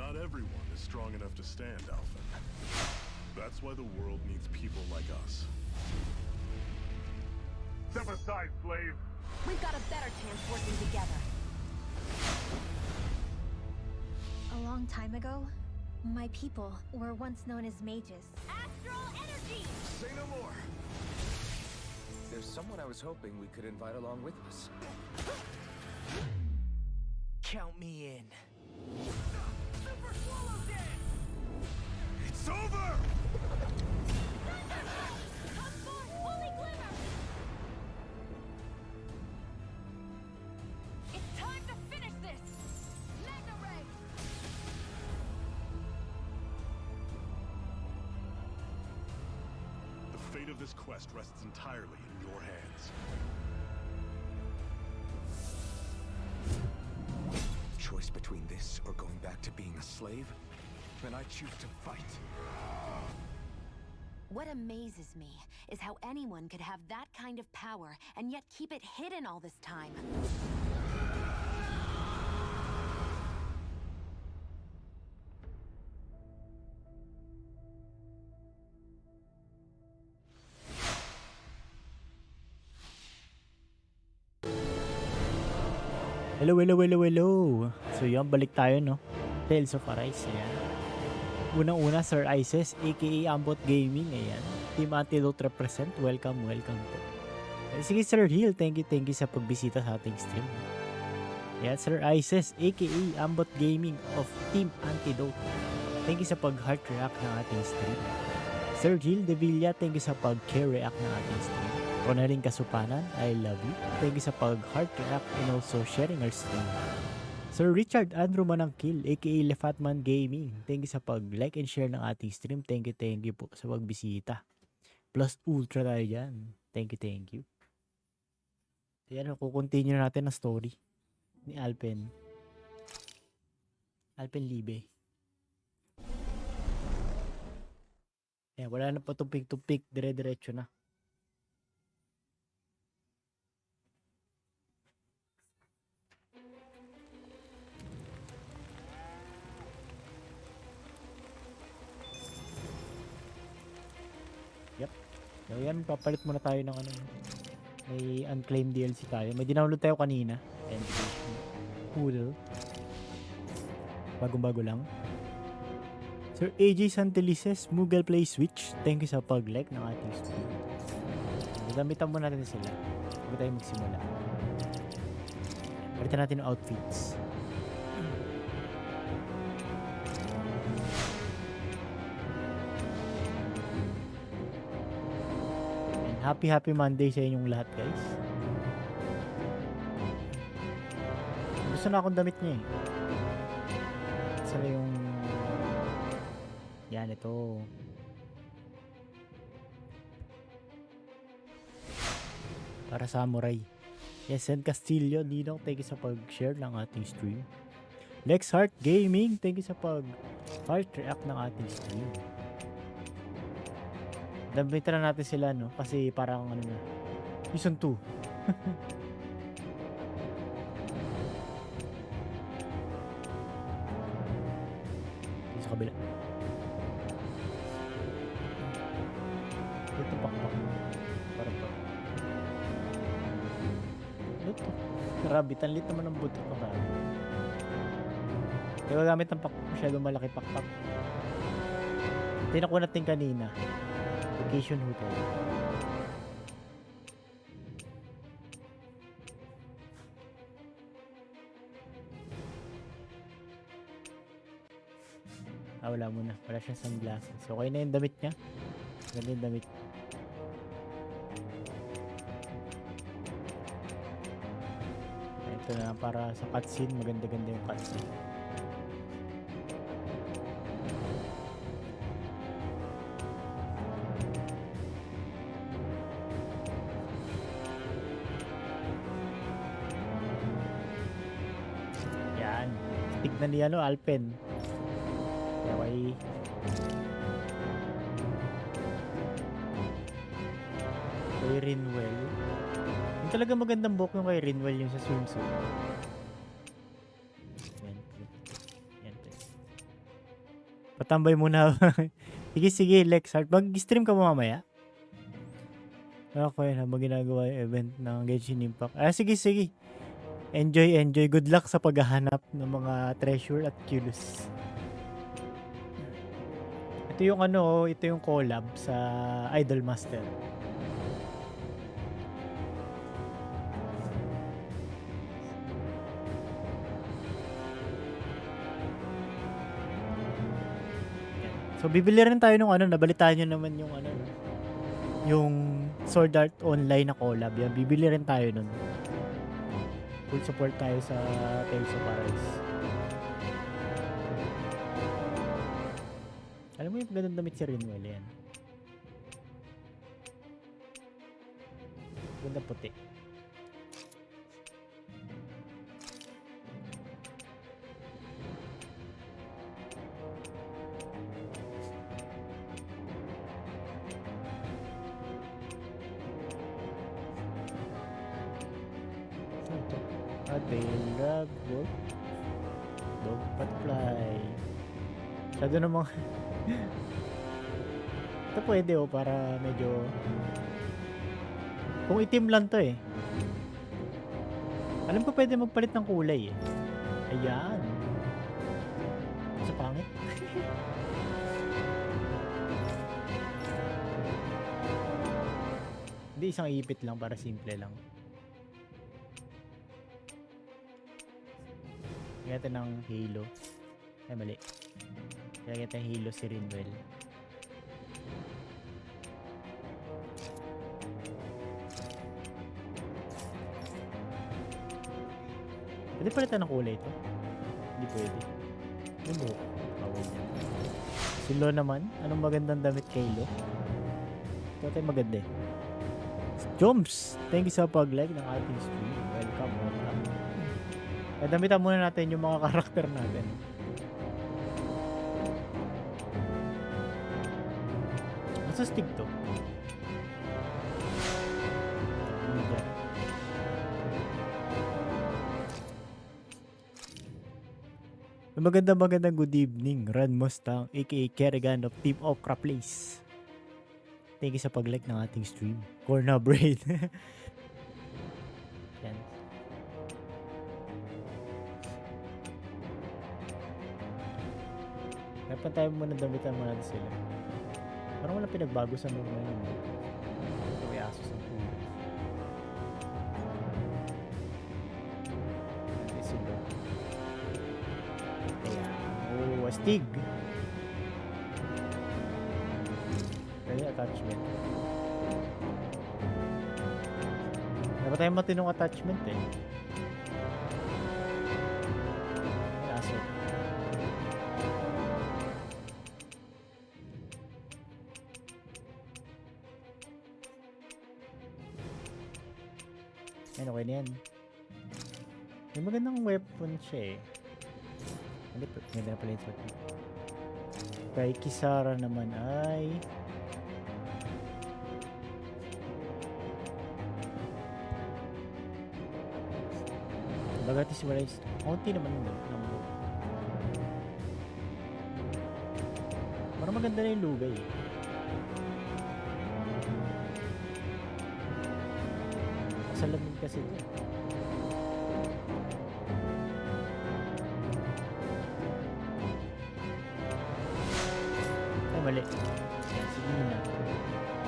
Not everyone is strong enough to stand, Alphen. That's why the world needs people like us. Step aside, slave. We've got a better chance working together. A long time ago, my people were once known as mages. Astral energy! Say no more. There's someone I was hoping we could invite along with us. Count me in. Super Swallow Dance! It's over! Come forth, Holy Glimmer! It's time to finish this! Magna Ray! The fate of this quest rests entirely in your hands. Choice between this or going back to being a slave? Then I choose to fight. What amazes me is how anyone could have that kind of power and yet keep it hidden all this time. Hello, hello, hello, hello. So yun, balik tayo, no? Tales of Arise, ayan. Unang-una, Sir Isis, aka Ambot Gaming, ayan. Team Antidote represent, welcome, welcome po. Sige, Sir Hill, thank you sa pagbisita sa ating stream. Ayan, Sir Isis, aka Ambot Gaming of Team Antidote. Thank you sa pag-heart react ng ating stream. Sir Jill De Villa, thank you sa pag-care react ng ating stream. Ronaling Kasupanan, I love you. Thank you sa pag-heart react and also sharing our stream. Sir Richard Andrew Manangkil, aka Lefatman Gaming. Thank you sa pag-like and share ng ating stream. Thank you po sa pagbisita. Plus ultra tayo dyan. Thank you. Ayan, kukontinue natin ang story ni Alpen Libe. Ayan, wala na pa tupik-tupik. Dire-diretso na. So yan, papalit muna tayo ng ano. May unclaimed DLC tayo. May dinownload tayo kanina. Poodle. Bagong-bago lang. Sir AJ Santelices, Mughal Play Switch. Thank you sa pag-like ng ating stream. Gagamitan mo natin sila bago tayo magsimula. Palitan natin yung outfits. Happy Monday sa inyong lahat, guys. Gusto na akong damit niya eh. Saan yung... Yan, ito. Para samurai. Yes, and Castillo, Ninong, thank you sa pag-share ng ating stream. Lex Heart Gaming, thank you sa pag-heart react ng ating stream. Damitan na natin sila, no? Kasi parang ano na. Season 2. Sa kabila. Ito pakpak. Para pa. Ito. Rabbit. Ang lit naman ng buto ng rabbit. Kaya gamit ng pakpak. Masyadong malaki pakpak. Tinako natin kanina. Vacation Hotel. Wala muna. Wala siyang sunglasses. Okay na yung damit niya. Ganda yung damit. Ito na para sa cutscene. Maganda-ganda yung cutscene. Tignan ni ano, Alpen. Okay. Kay Rinwell. Yung talaga magandang book yung kay Rinwell yung sa swimsuit. Yan. Yan. Patambay muna. Sige, sige, Lexart. Mag-stream ka mo mamaya. Okay, habang ginagawa yung event ng Genshin Impact. Sige, sige. Enjoy, enjoy. Good luck sa paghahanap ng mga treasure at culus. Ito yung ano, ito yung collab sa Idol Master. So bibili rin tayo ng ano, nabalitaan nyo naman yung ano, yung Sword Art Online na collab. Yan, bibili rin tayo nun. Full support tayo sa Tales of Arise. Alam mo yung gandang damit si Rinwell yan. Ganda puti. Tail rag, dog butterfly. Masyado namang ito pwede para medyo kung itim lang to eh. Alam ko pwede magpalit ng kulay eh. Ayan. Sa pangit. Hindi, isang ipit lang para simple lang. Kaya natin ng halo. Ay, mali. Kaya natin ng halo si Rinwell. Pwede palitan ng kulay ito? Hindi pwede. Yung buhok. Bawal yan. Si Lo naman. Anong magandang damit kay Lo? Ito tayo maganda eh. Joms! Thank you sa pag-like ng ating stream. Welcome, welcome. Damitan muna natin yung mga karakter natin. Masa stick to? Magandang good evening, Ran Mustang aka Kerrigan of Team Okra Place. Thank you sa pag-like ng ating stream. Corna Braid. Yan. Dapat tayo muna damitan muna sila. Parang wala pinagbago sa normal naman. Ito may asos ng pulo. Ito sila. Kaya, astig. Kaya attachment. Dapat tayo matinong attachment eh. May aso. Ayun, okay na yan. May magandang weapon siya eh. Ganda na pala yung sword. Kay Kisara naman ay Bagatis wala is konti naman ng loot. Parang maganda na yung lugay eh. Sa lamig kasi ito. Ay, mali. Yan, sige na.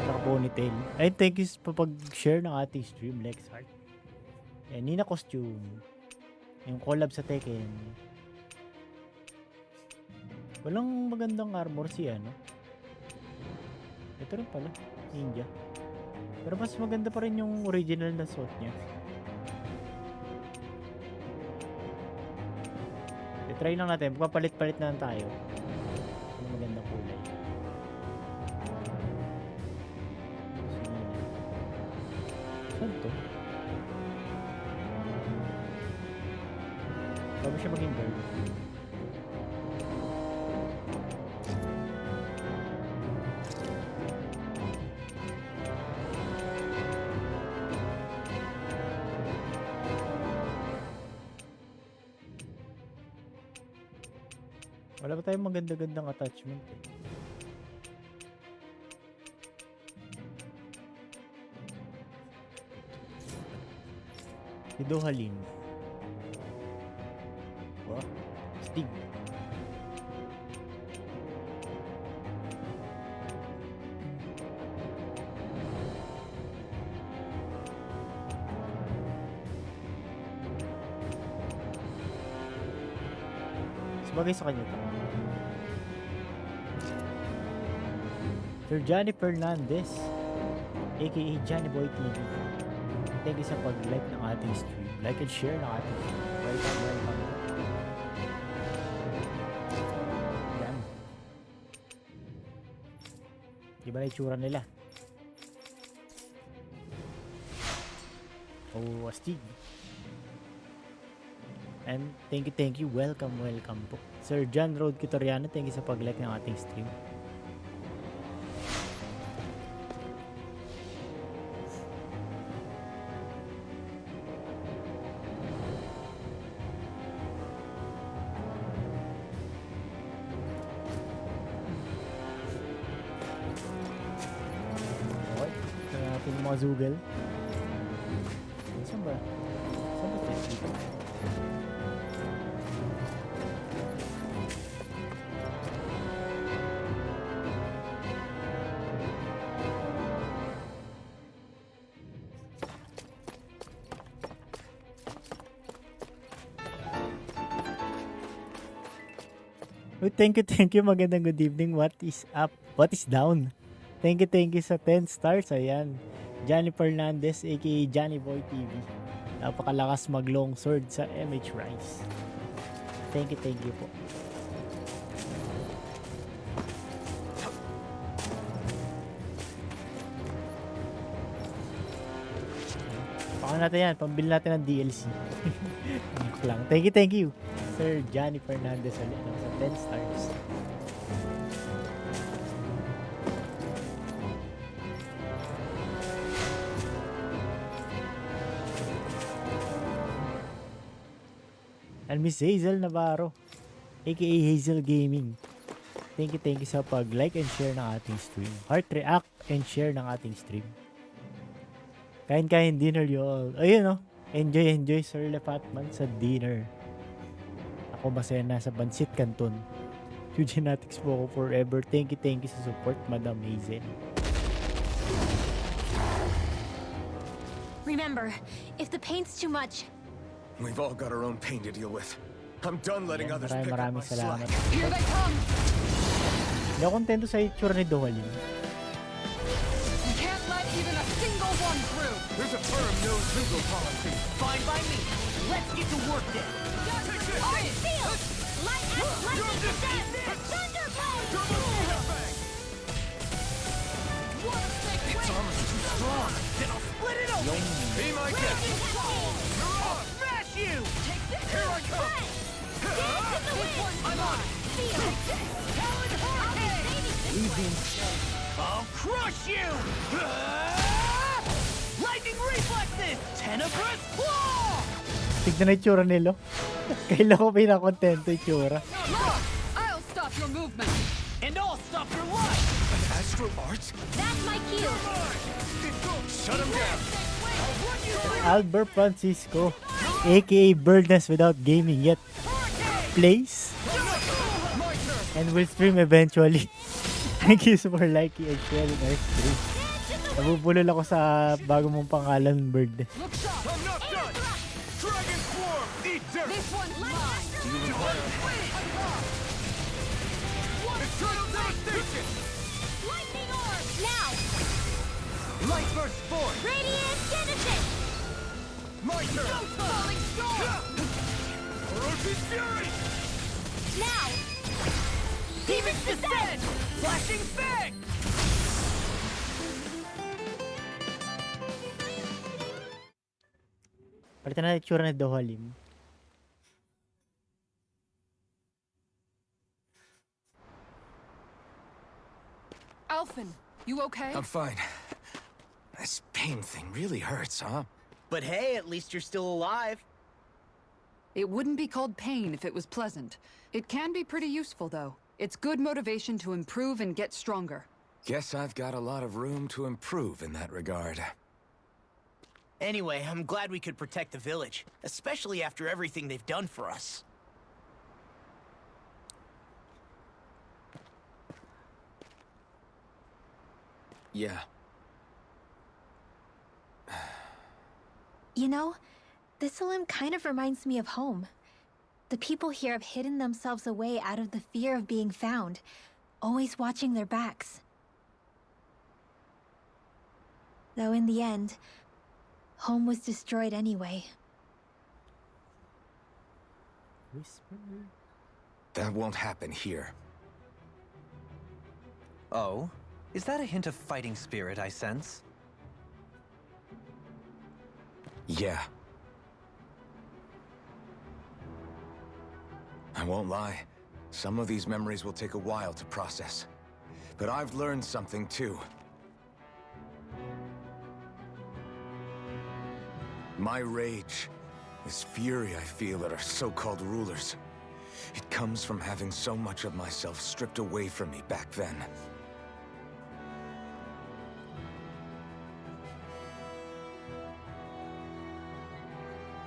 Naka-ponytail. Ay, thank you pa pag-share ng ating stream, Lexart. Yan, Nina costume. Yung collab sa Tekken. Walang magandang armor si ano. Ito rin pala. Ninja. Pero mas maganda pa rin yung original na suit niya. I-try lang natin. Papalit-palit na lang tayo. Ano magandang kulay. Saan to? Bago siya maging girl. Wala ba tayong maganda-gandang attachment eh? Ito Halim. Wow. Stig. Sabagay sa kanya to. Sir Johnny Fernandez, aka Johnny Boy TV. Thank you sa pag-like ng ating stream. Like and share ng ating stream. Welcome. Yan. Di ba na itsura nila? Oh, astig. And thank you. Welcome po. Sir John Road Kitoriano, thank you sa pag-like ng ating stream. Okay, ito natin yung mga zugal. Saan ba? Saan ba ito? Dito? Oh, thank you. Magandang good evening. What is up? What is down? Thank you sa 10 stars. Ayan. Johnny Fernandez, aka Johnny Boy TV. Napakalakas mag-long sword sa MH Rise. Thank you po. Baka natin yan. Pambili natin ng DLC. Joke lang. Thank you. Sir Johnny Fernandez ulit sa 10 stars. And Miss Hazel Navarro, aka Hazel Gaming. Thank you sa pag-like and share ng ating stream. Heart react and share ng ating stream. Kain dinner y'all. Ayun oh. Enjoy Sir Lefatman sa dinner. Ako masaya na sa Bansit Canton. Eugenatics po ako forever. Thank you sa support, Madam Hazel. Remember, if the paint's too much, We've all got our own pain to deal with. I'm done letting Ayan, others pick up maraming my salamat. slack. here they come! Hindi ako kontento sa itsura ni Dohalin. You can't let even a single one through! There's a firm no-zoogle policy. Fine by me. Let's get to work then. Orange field! Light and lightning descent! Thunderbolt! One stick Its armor's too strong. Then I'll split it open. Be my guest. I'll smash you. Here I come. I'm on it. Talon Hurricane! I'll crush you. Lightning reflexes. Tenebrous claw. Tignan na itsura nilo. Kailan ko pinakontento itsura. Look! I'll stop your movement! And I'll stop your life. An astral art? That's my cue! Shut him down. Albert Francisco, aka Birdness without gaming yet plays and will stream eventually. Thank you for liking and sharing our stream. Nabubulol ako sa bago mong pangalan, Birdness. Look sharp! I'm not done. Dragon Swarm, eat dirt. This one's mine! Eternal devastation. Lightning orb! Now! Light burst forth. Radiant Genesis! My turn. Falling storm! Orochi's fury. Now! Demon's descent. Flashing fang. Palitan na itsura ni Dohalim. Alphen, you okay? I'm fine. This pain thing really hurts, huh? But hey, at least you're still alive. It wouldn't be called pain if it was pleasant. It can be pretty useful, though. It's good motivation to improve and get stronger. Guess I've got a lot of room to improve in that regard. Anyway, I'm glad we could protect the village, especially after everything they've done for us. Yeah. You know, Thistleum kind of reminds me of home. The people here have hidden themselves away out of the fear of being found, always watching their backs. Though in the end, home was destroyed anyway. Whisper. That won't happen here. Oh? Is that a hint of fighting spirit I sense? Yeah. I won't lie. Some of these memories will take a while to process. But I've learned something too. My rage, this fury I feel at our so-called rulers, it comes from having so much of myself stripped away from me back then.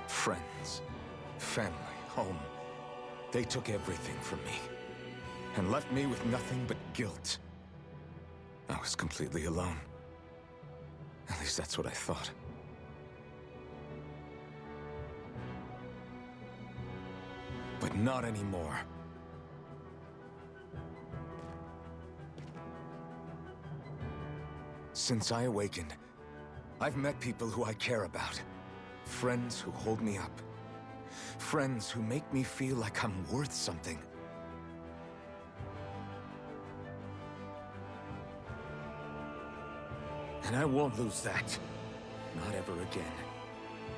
Friends, family, home. They took everything from me, and left me with nothing but guilt. I was completely alone. At least that's what I thought. But not anymore. Since I awakened, I've met people who I care about. Friends who hold me up. Friends who make me feel like I'm worth something. And I won't lose that. Not ever again.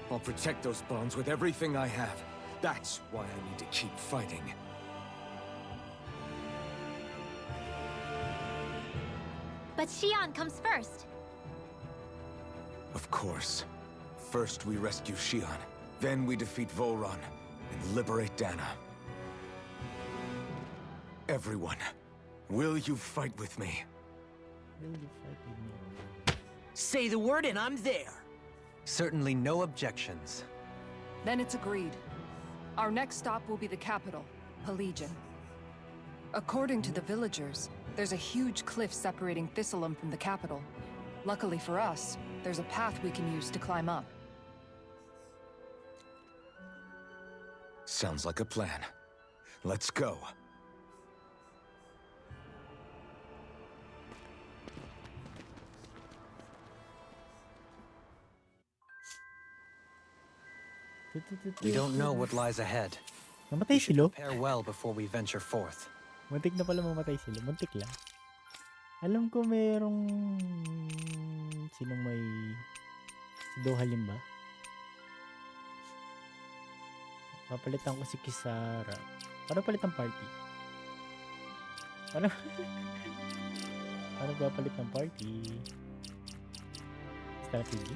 I'll protect those bonds with everything I have. That's why I need to keep fighting. But Xion comes first. Of course. First we rescue Xion, then we defeat Volron, and liberate Dana. Everyone, will you fight with me? Say the word and I'm there. Certainly no objections. Then it's agreed. Our next stop will be the capital, Pelegion. According to the villagers, there's a huge cliff separating Thistleum from the capital. Luckily for us, there's a path we can use to climb up. Sounds like a plan. Let's go. We don't know what lies ahead. Namatay sila. Prepare well before we venture forth. Muntik na pala mamatay sila. Muntik lang. Alam ko merong... Sinong may... Si Dohalim ba? Papalitan ko si Kisara. Paano palit ng party? Paano papalit ng party? Strategy?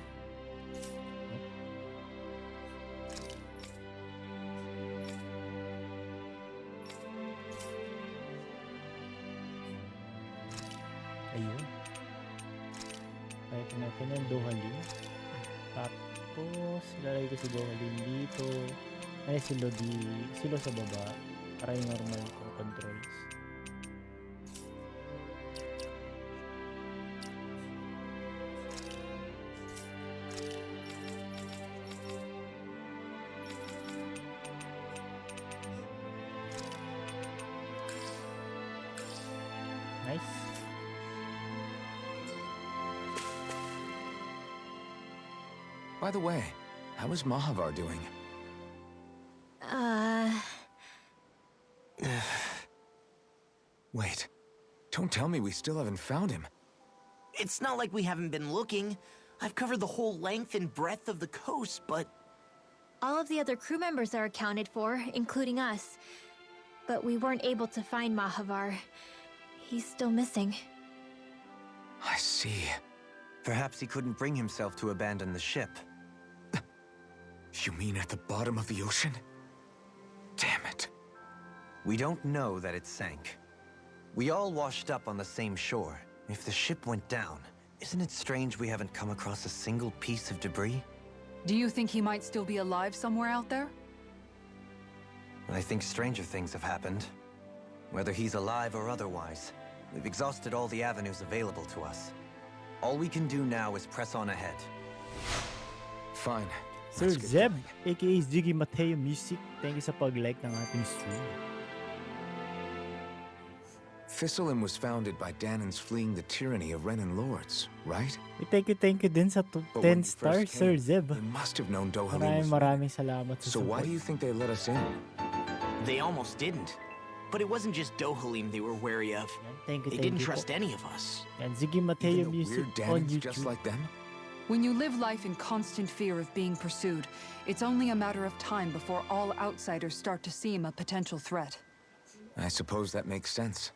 Ayun. Kahit natin ang Dohalim. Tapos, lalagay ko si Dohalim dito. Ay, silo sa baba. Para yung normal kong controls. Nice. By the way, how is Mahavar doing? Wait. Don't tell me we still haven't found him. It's not like we haven't been looking. I've covered the whole length and breadth of the coast, but... All of the other crew members are accounted for, including us. But we weren't able to find Mahavar. He's still missing. I see. Perhaps he couldn't bring himself to abandon the ship. You mean at the bottom of the ocean? We don't know that it sank. We all washed up on the same shore. If the ship went down, isn't it strange we haven't come across a single piece of debris? Do you think he might still be alive somewhere out there? I think stranger things have happened. Whether he's alive or otherwise, we've exhausted all the avenues available to us. All we can do now is press on ahead. Fine. Sir Let's get Zeb, going. aka Ziggy Mateo Music, thank you sa pag-like ng ating stream. Thistleum was founded by Danon's fleeing the tyranny of Renan lords, right? Thank you din sa But when 10 we first stars, Sir came, Zeb. They must have known Dohalim was... Maraming salamat sa So why support. do you think they let us in? They almost didn't. But it wasn't just Dohalim they were wary of. Yan, thank you, They thank didn't you trust po. any of us. Yan, Ziggy Mateo Even the Music weird on Danons YouTube. just like them? When you live life in constant fear of being pursued, it's only a matter of time before all outsiders start to seem a potential threat. I suppose that makes sense.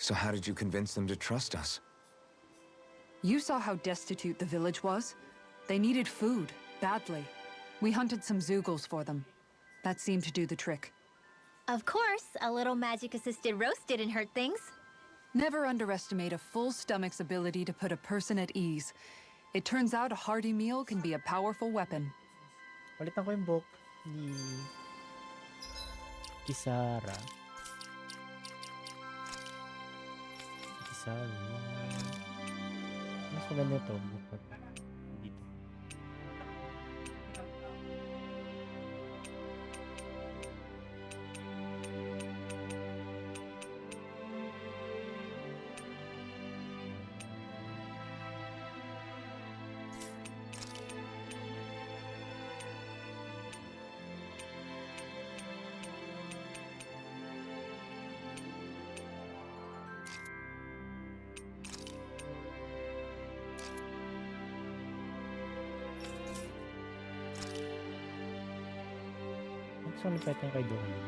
So how did you convince them to trust us? You saw how destitute the village was. They needed food, badly. We hunted some Zeugles for them. That seemed to do the trick. Of course, a little magic-assisted roast didn't hurt things. Never underestimate a full stomach's ability to put a person at ease. It turns out a hearty meal can be a powerful weapon. Palitan ko yung book ni Kisara. Mas maganda ito. Book dito. Gusto ko nipet yung kay Dohalim.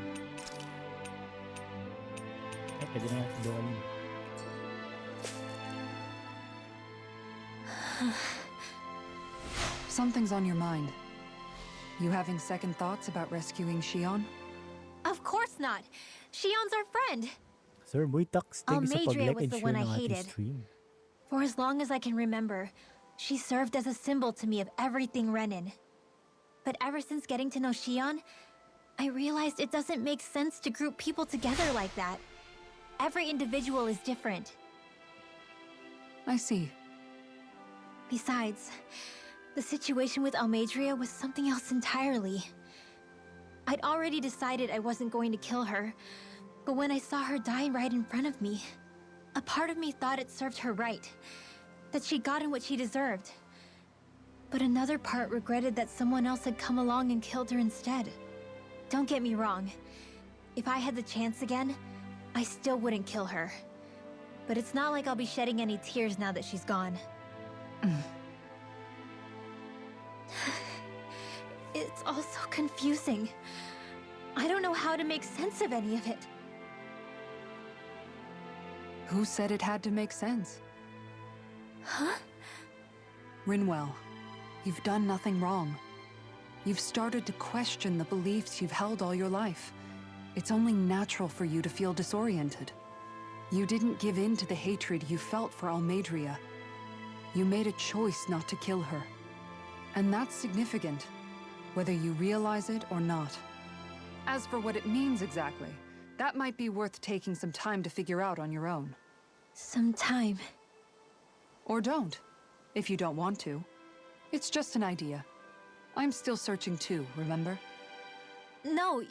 Ay, pwede na nga si Dohalim. Something's on your mind. You having second thoughts about rescuing Shion? Of course not. Shion's our friend. Sir Muitax, thank you sa Almeidrea pag-like was and the share one I ng ating hated. stream. For as long as I can remember, she served as a symbol to me of everything Renan. But ever since getting to know Shion, I realized it doesn't make sense to group people together like that. Every individual is different. I see. Besides, the situation with Almeidrea was something else entirely. I'd already decided I wasn't going to kill her, but when I saw her die right in front of me, a part of me thought it served her right, that she'd gotten what she deserved. But another part regretted that someone else had come along and killed her instead. Don't get me wrong. If I had the chance again, I still wouldn't kill her. But it's not like I'll be shedding any tears now that she's gone. It's all so confusing. I don't know how to make sense of any of it. Who said it had to make sense? Huh? Rinwell, you've done nothing wrong. You've started to question the beliefs you've held all your life. It's only natural for you to feel disoriented. You didn't give in to the hatred you felt for Almeidrea. You made a choice not to kill her. And that's significant, whether you realize it or not. As for what it means exactly, that might be worth taking some time to figure out on your own. Some time. Or don't, if you don't want to. It's just an idea. I'm still searching too, remember? No,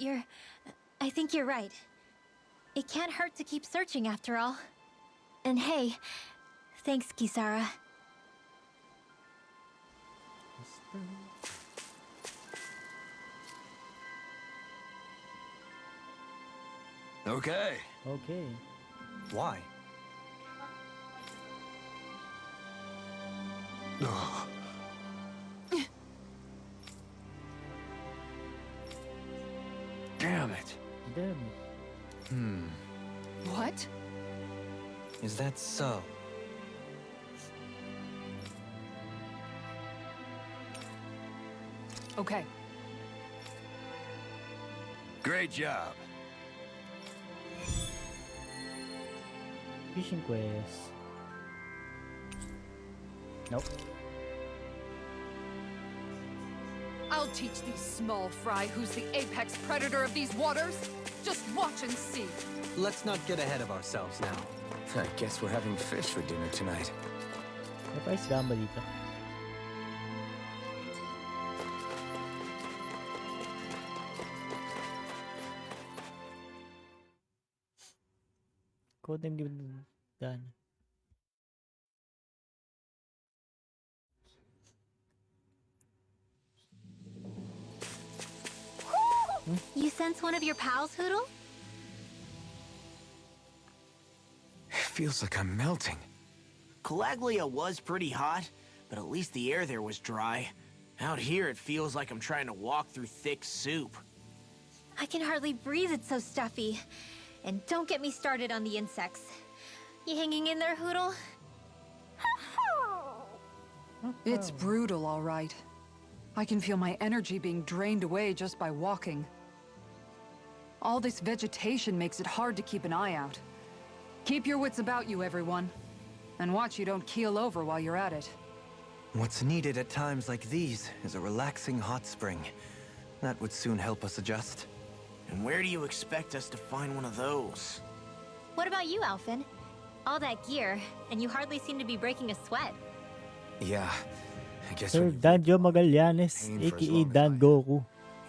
I think you're right. It can't hurt to keep searching after all. And hey, thanks, Kisara. Okay. Okay. Why? Damn it. Damn. What? Is that so? Okay. Great job. Fishing quest. Nope. I'll teach these small fry who's the apex predator of these waters. Just watch and see. Let's not get ahead of ourselves now. I guess we're having fish for dinner tonight. May pa isdaan ba dito? Code name given done. You sense one of your pals, Hoodle? It feels like I'm melting. Calaglia was pretty hot, but at least the air there was dry. Out here, it feels like I'm trying to walk through thick soup. I can hardly breathe, it's so stuffy. And don't get me started on the insects. You hanging in there, Hoodle? It's brutal, all right. I can feel my energy being drained away just by walking. All this vegetation makes it hard to keep an eye out. Keep your wits about you, everyone. And watch you don't keel over while you're at it. What's needed at times like these is a relaxing hot spring. That would soon help us adjust. And where do you expect us to find one of those? What about you, Alphen? All that gear, and you hardly seem to be breaking a sweat. Yeah, I guess Sir when you Danjo Magallanes, pain for as aka long as Dan I- Goku.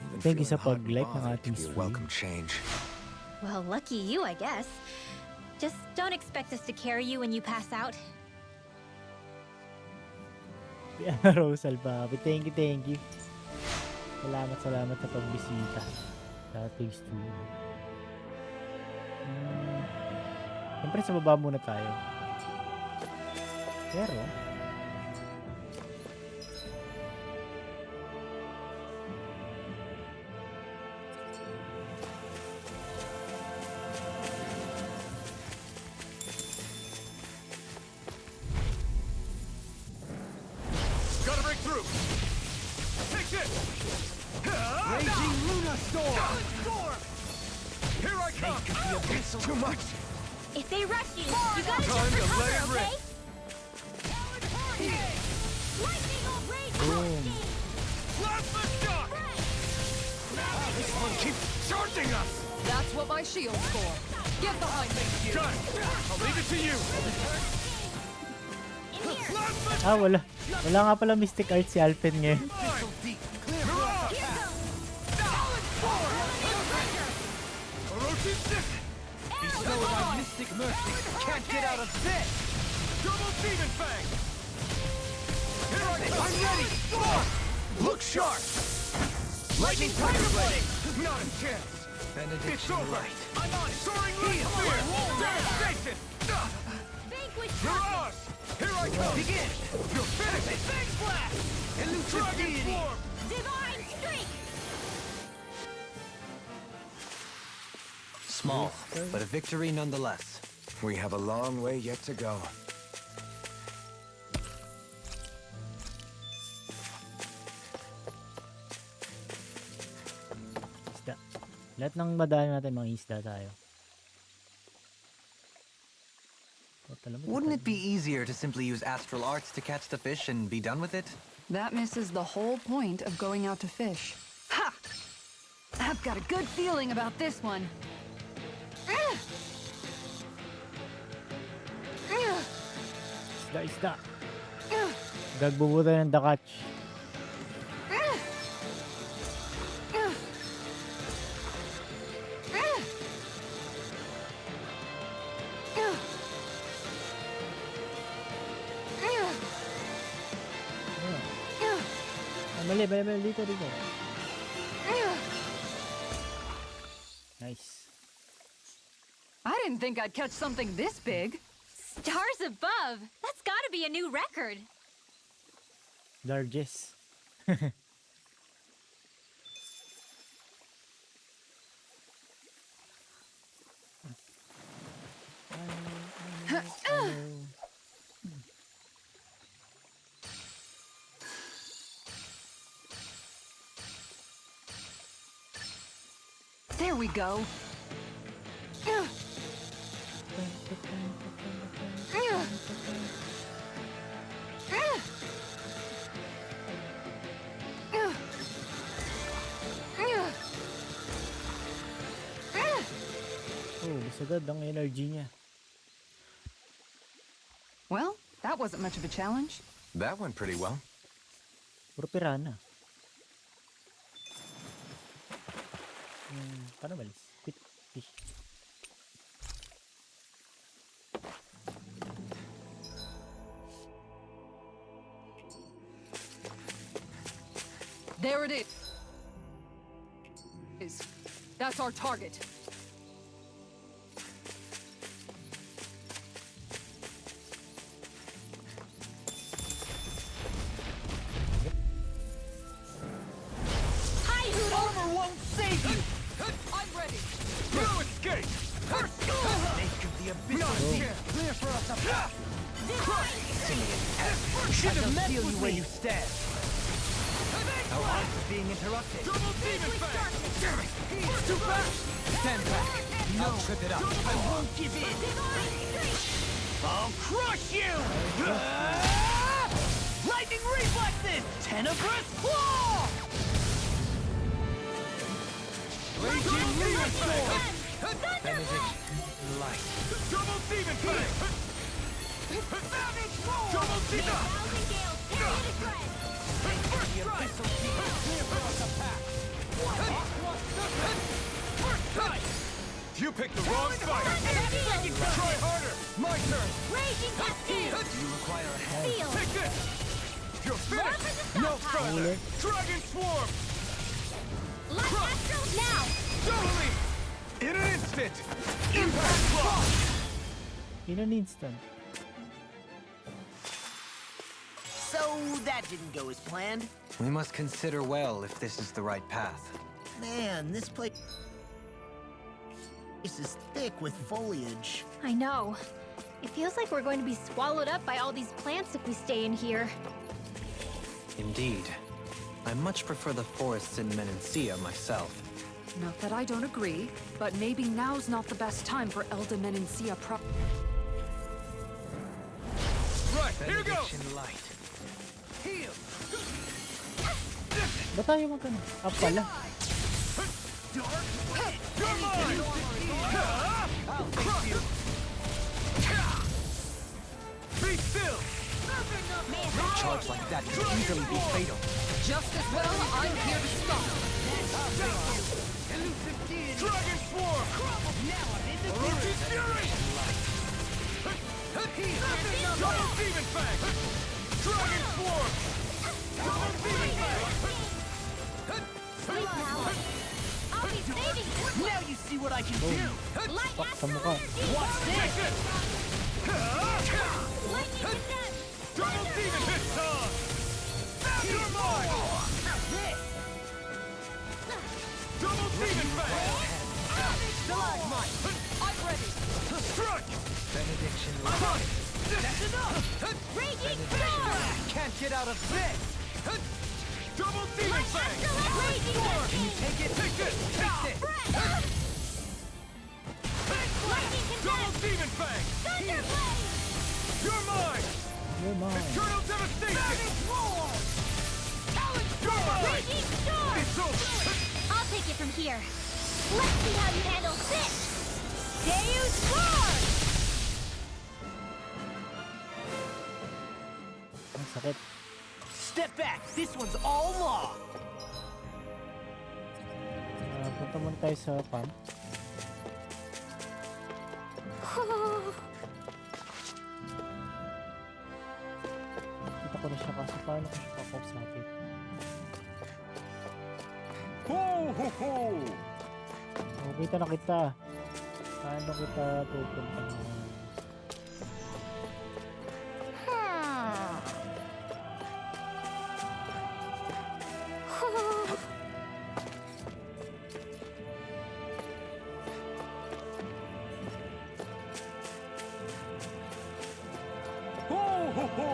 even Thank you sa feeling hot and pag-like ng bothered ating could be a stream. welcome change. Well, lucky you, I guess. Just don't expect us to carry you when you pass out. Rosal Papi, thank you. Salamat sa pagbisita sa ating stream. Siyempre sa baba muna tayo. Pero Gotta break through. Take this. Raging Luna Storm. Here I come. It's too much. If they rush you, you gotta Time jump to for let cover, it okay? boom. Plasma shock. This one keeps charging us. That's what my shield's for. Get behind me. Got it. I'll leave it to you. Ah, wala. Wala nga pala Mystic Arts si Alphen ngayon. Mystic Mercy can't get out of this! Double Demon Fang! Here I come! I'm ready! Look sharp! Lightning Tiger Blade! Not a chance! It's over! I'm on it! Soaring Leaf Spear! Devastation! Mirage! Here I come! Begin! You're finished! Fang Blast! Elusive Deity! Divine Streak! Small, but a victory nonetheless. We have a long way yet to go. Isda. Lahat ng madaan natin mga isda tayo. Wouldn't it be easier to simply use astral arts to catch the fish and be done with it? That misses the whole point of going out to fish. Ha! I've got a good feeling about this one. Isda. Gagbubuta ng dakach. Mali, dito. Nice. I didn't think I'd catch something this big. Stars above! That's gotta be a new record. Largest. There we go. agad ang energy niya. Well, that wasn't much of a challenge. That went pretty well. Puro pirana. Paano malis? Quit fish. There it is. That's our target. Armor won't save you! I'm ready. No escape! Snake of the abyss is here! Clear for us up top! Should have met you where you stand! Our arms are being interrupted! Double demon fang! Damn it! He's too fast! Stand back! No! I'll trip it up! I won't give in! I'll crush you! Lightning reflexes! Tenebrous claw! Raging Leo Sword! Benediction Light! Double demon fang! Savage roar! Double demon! First strike! Clear for us a pack! First strike! You picked the wrong fight! Try harder! My turn! Raging Cascade! You require a hand. Feel! Take this! You're finished! No further! Dragon Swarm! Light Astral now! Totally! In an instant! Impact block! In an instant. So that didn't go as planned. We must consider well if this is the right path. Man, this place is thick with foliage. I know. It feels like we're going to be swallowed up by all these plants if we stay in here. Indeed. I much prefer the forests in Menancia myself. Not that I don't agree, but maybe now's not the best time for Elda Menancia prop. Right, here goes! Benediction Light. Heal! Ba't tayo magkano? Up pala. Dark Wind! You're mine! I'll crush you! Be still! Charge like that could easily be fatal. Just as well, I'm here to stop. Elusive deity! Dragon Swarm! Now I'm in the Orochi's Fury! Double Demon Fang! Dragon Swarm! Double Demon Fang! Sleep now. I'll be saving you! Now you see what I can do! Light Pak sa Astral mukha. Energy! Watch this! Lightning Condemn! Double Demon Hit Song! You're mine! Double Demon Fang! Stalagmite! I'm ready. Strike! Benediction Light. Crush! That's enough! Raging Storm! Can't get out of this! Double Demon Light Fang! Astral Raging Can you Energy! take it? Take this! Take this! Lightning Double Condemn! Demon Fang! Thunderblade! You're mine! You're mine. Eternal Devastation! Savage Roar! You're mine! Raging Storm! It's over! I'll take it from here. Let's see how you handle this! Deus Roar! Ang sakit. Step back! This one's all law! Punta muna tayo sa farm. Kita ko na siya kasi paano ko siya kakausapin. Ho ho ho! Oh, kita na kita. Paano kita pupunta na? Ho ho ho!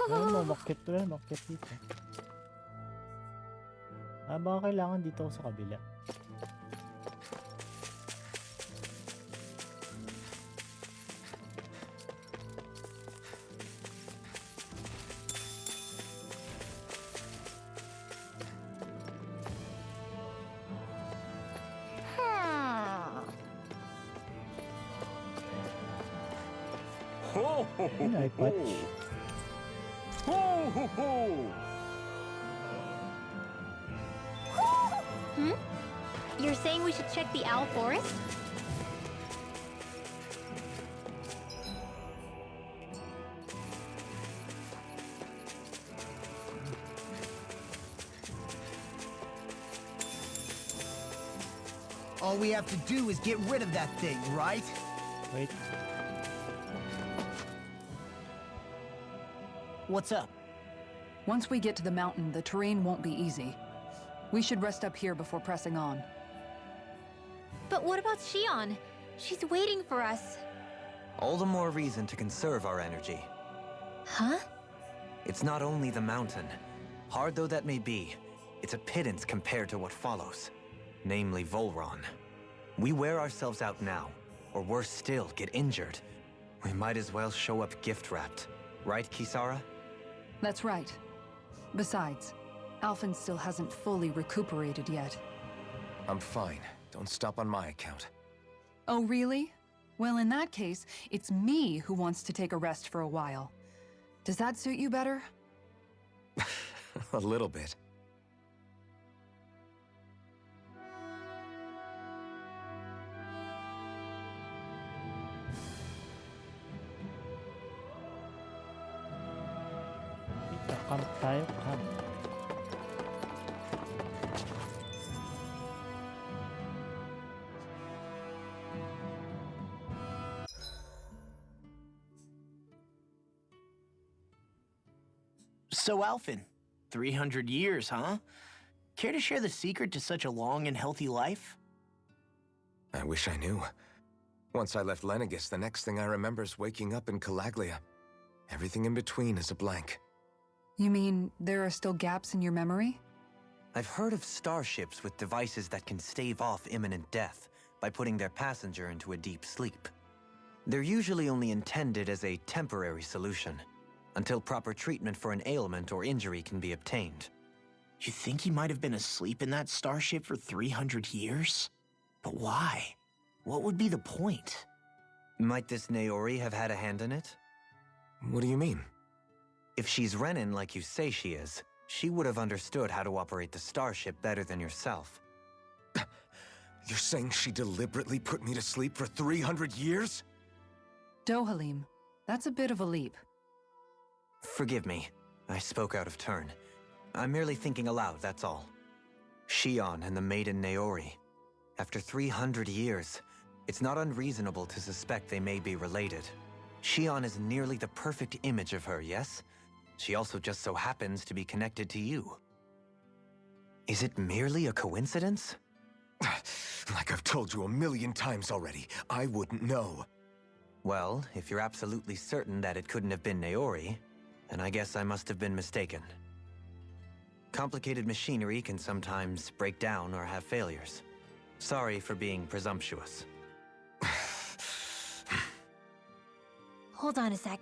Ano, makit to yan, makit dito. Baka kailangan dito ako sa kabila. Ho, ho, ho, Yun ay ho. patch. Ho, ho, ho. You're saying we should check the owl forest? All we have to do is get rid of that thing, right? Wait. What's up? Once we get to the mountain, the terrain won't be easy. We should rest up here before pressing on. But what about Shion? She's waiting for us. All the more reason to conserve our energy. Huh? It's not only the mountain. Hard though that may be, it's a pittance compared to what follows. Namely Volron. We wear ourselves out now, or worse still, get injured. We might as well show up gift-wrapped. Right, Kisara? That's right. Besides, Alphen still hasn't fully recuperated yet. I'm fine. Don't stop on my account. Oh, really? Well, in that case, it's me who wants to take a rest for a while. Does that suit you better? A little bit. Camp tayo, camp. So, Alphen, 300 years, huh? Care to share the secret to such a long and healthy life? I wish I knew. Once I left Lenegis, the next thing I remember is waking up in Calaglia. Everything in between is a blank. You mean there are still gaps in your memory? I've heard of starships with devices that can stave off imminent death by putting their passenger into a deep sleep. They're usually only intended as a temporary solution, until proper treatment for an ailment or injury can be obtained. You think he might have been asleep in that starship for 300 years? But why? What would be the point? Might this Naori have had a hand in it? What do you mean? If she's Renin like you say she is, she would have understood how to operate the starship better than yourself. You're saying she deliberately put me to sleep for 300 years? Dohalim, that's a bit of a leap. Forgive me. I spoke out of turn. I'm merely thinking aloud, that's all. Shion and the maiden Naori. After 300 years, it's not unreasonable to suspect they may be related. Shion is nearly the perfect image of her, yes? She also just so happens to be connected to you. Is it merely a coincidence? Like I've told you a million times already, I wouldn't know. Well, if you're absolutely certain that it couldn't have been Naori, then I guess I must have been mistaken. Complicated machinery can sometimes break down or have failures. Sorry for being presumptuous. Hold on a sec.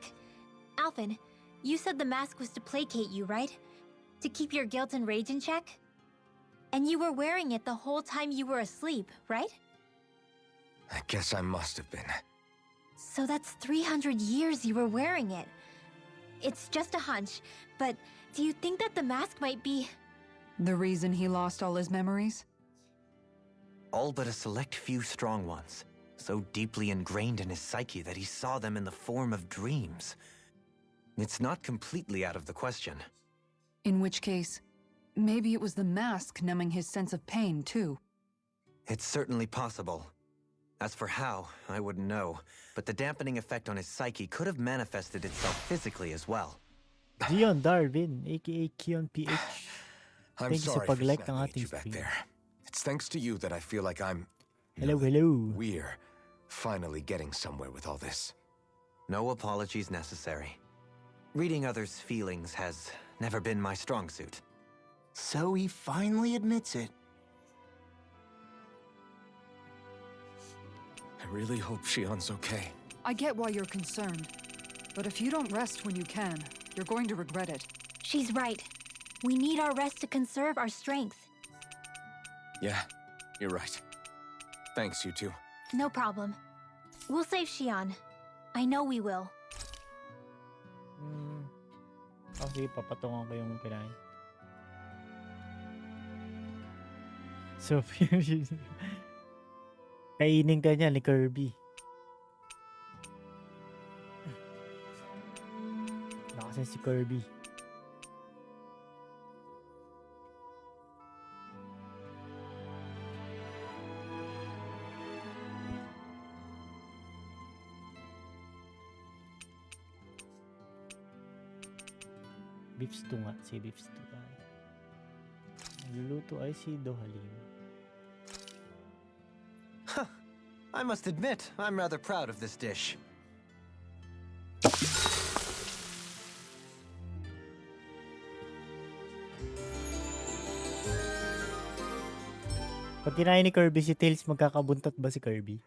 Alphen, you said the mask was to placate you, right? To keep your guilt and rage in check? And you were wearing it the whole time you were asleep, right? I guess I must have been. So that's 300 years you were wearing it. It's just a hunch, but do you think that the mask might be... The reason he lost all his memories? All but a select few strong ones, so deeply ingrained in his psyche that he saw them in the form of dreams. It's not completely out of the question. In which case, maybe it was the mask numbing his sense of pain, too. It's certainly possible. As for how, I wouldn't know, but the dampening effect on his psyche could have manifested itself physically as well. Gion Darwin, aka Kion PH. I'm Thank you sa sorry for pag-like ng snapping at ating you back stream. there. It's thanks to you that I feel like I'm... Hello, hello. We're finally getting somewhere with all this. No apologies necessary. Reading others' feelings has never been my strong suit. So he finally admits it. I really hope Shion's okay. I get why you're concerned. But if you don't rest when you can, you're going to regret it. She's right. We need our rest to conserve our strength. Yeah, you're right. Thanks, you two. No problem. We'll save Shion. I know we will. Oh, sige, papatungan ko yung kinain. So, kainin ka niya ni Kirby. Nakasin si Kirby. Beef stew nga, si beef stew tayo. Nagluluto ay si Dohalim. I must admit, I'm rather proud of this dish. Pag kinain ni Kirby si Tails, magkakabuntot ba si Kirby?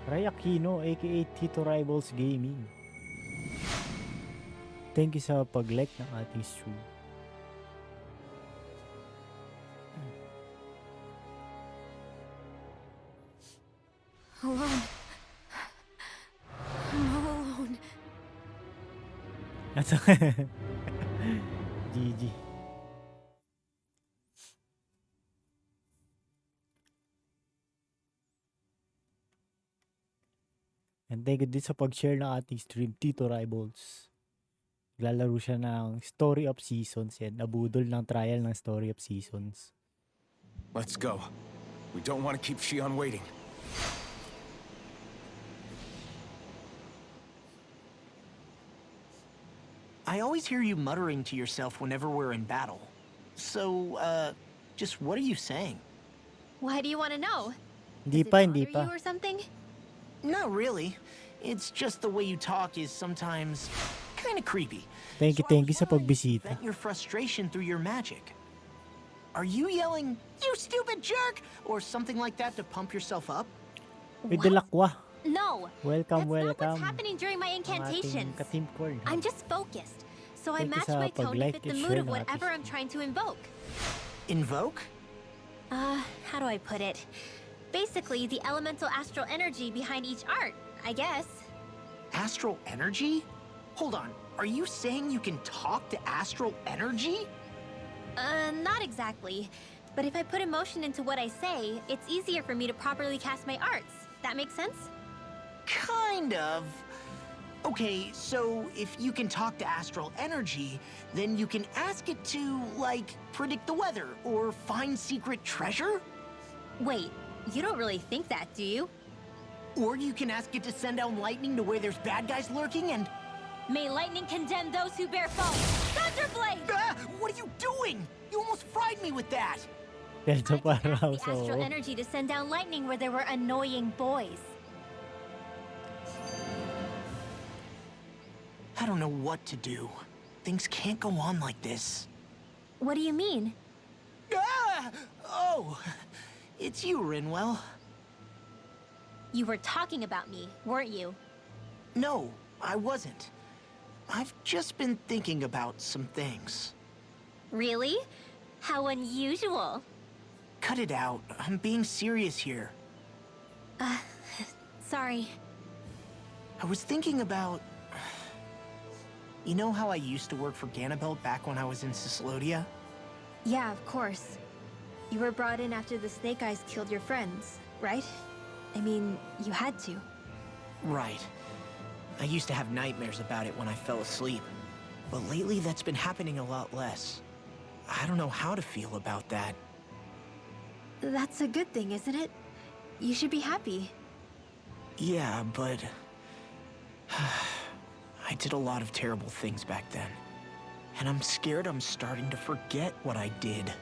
Ray Aquino, aka Tito Rivals Gaming. Thank you sa pag-like ng ating stream. Alone. I'm all alone. That's GG. And thank you din sa pag-share ng ating stream, Tito Rivals. Naglalaro siya ng Story of Seasons yan. Nabudol ng trial ng Story of Seasons. Let's go. We don't want to keep Shion waiting. I always hear you muttering to yourself whenever we're in battle. So, just what are you saying? Why do you want to know? Hindi Does it pa, hindi bother pa. you or something? Not really. It's just the way you talk is sometimes kind of creepy. Thank you sa pagbisita. Vent your frustration through your magic. Are you yelling, "You stupid jerk," or something like that to pump yourself up? With What? the lakwa. No. Welcome, That's not welcome. what's happening during my Ang ating incantations. ka-team corn. I'm just focused, so I Thank you match sa my tone to pag-like fit the and mood share of ng whatever ating I'm trying to invoke. Invoke? How do I put it? Basically, the elemental astral energy behind each art, I guess. Astral energy? Hold on. Are you saying you can talk to astral energy? Not exactly. But if I put emotion into what I say, it's easier for me to properly cast my arts. That makes sense? Kind of. Okay, so if you can talk to astral energy, then you can ask it to, like, predict the weather or find secret treasure? Wait, you don't really think that, do you? Or you can ask it to send down lightning to where there's bad guys lurking and... May lightning condemn those who bear false. Thunderblade! Ah! What are you doing? You almost fried me with that! Dahil sa I can ask paraw, the so... astral energy to send down lightning where there were annoying boys. I don't know what to do. Things can't go on like this. What do you mean? Ah! Oh! It's you, Rinwell. You were talking about me, weren't you? No, I wasn't. I've just been thinking about some things. Really? How unusual. Cut it out. I'm being serious here. Sorry. I was thinking about... You know how I used to work for Ganabelt back when I was in Ciclodia? Yeah, of course. You were brought in after the Snake Eyes killed your friends, right? I mean, you had to. Right. I used to have nightmares about it when I fell asleep. But lately that's been happening a lot less. I don't know how to feel about that. That's a good thing, isn't it? You should be happy. Yeah, but... I did a lot of terrible things back then. And I'm scared I'm starting to forget what I did.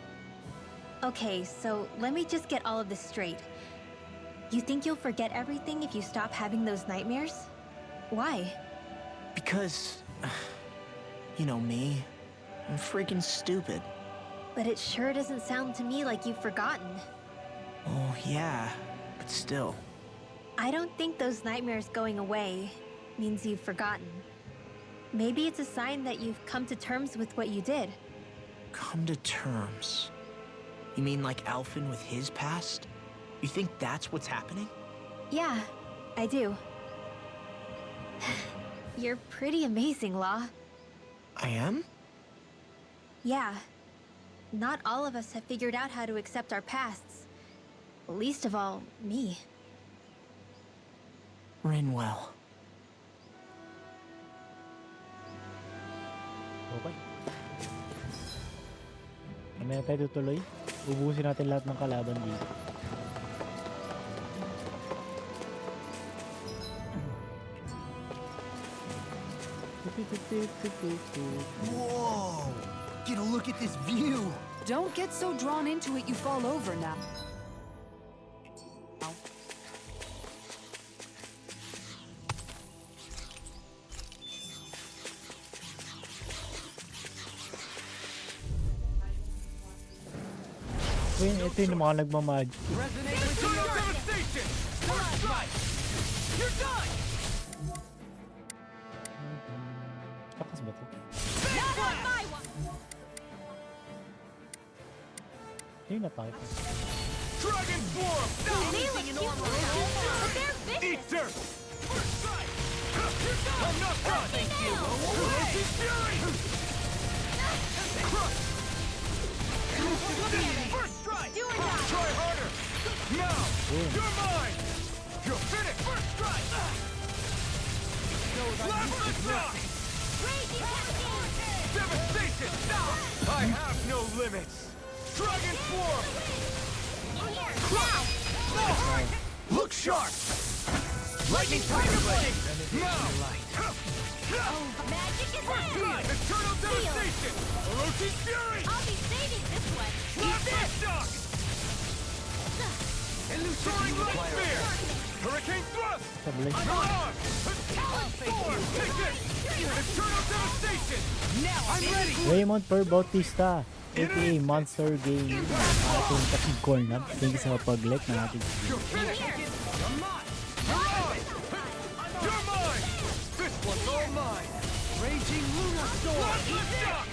Okay, so let me just get all of this straight. You think you'll forget everything if you stop having those nightmares? Why? Because... You know me. I'm freaking stupid. But it sure doesn't sound to me like you've forgotten. Oh, yeah. But still. I don't think those nightmares going away means you've forgotten. Maybe it's a sign that you've come to terms with what you did. Come to terms. You mean like Alphen with his past? You think that's what's happening? Yeah, I do. You're pretty amazing, Law. I am? Yeah. Not all of us have figured out how to accept our pasts. Least of all, me. Rinwell. Okay. Mamaya tayo tutuloy. Ubusin natin lahat ng kalaban dito. Whoa! Get a look at this view! Don't get so drawn into it you fall over now. Ito yung mga nagmamag. Resonate with the devastation! First strike! You're done! Lakas ba to? Not on my one! Yung natake ko. Dragon Swarm! Eat dirt! First strike! You're done! I'm not done! Thank you! Orochi Fury! Crush! First strike! Try harder! Now! You're mine! You're finished! First strike! Last shot! Devastation! I have no limits! Dragon Swarm! Look sharp! Lightning Tiger Blade! Now! Magic is First strike! Eternal Devastation! Orochi Fury! I'll be saving this one. Plasma Shock! Soaring Light Spear! Hurricane Thrust! Sablay. Mirage! Talon Storm! Take this! Eternal Devastation! Now I'm ready! Raymond Per Bautista, aka Monster Game, ating kapig corner. Thank you sa pag-like ng ating video. You're finished! You're mine! Mirage! You're mine! This one's all mine! Raging Lunar Storm! Plasma Shock!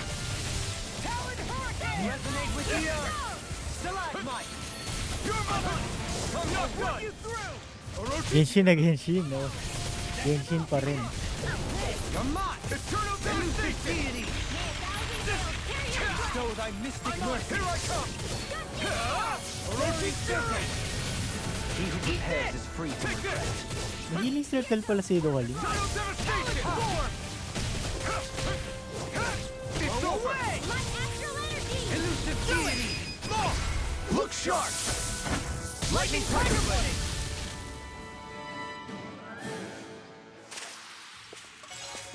Talon Hurricane! Resonate with the earth! Stalagmite! You're mine! I'm not done! You through! Orochi! Genshin na Genshin, no? Genshin pa rin. You're mine! Eternal Devastation! Bestow thy mystic mercy! Here I come! Orochi Fury! He who prepares is free to Take this! Healing circle pala si Idawali. Tidal Devastation! Storm! It's over! My astral energy! Elusive deity! Look sharp! Lightning Tiger Blade!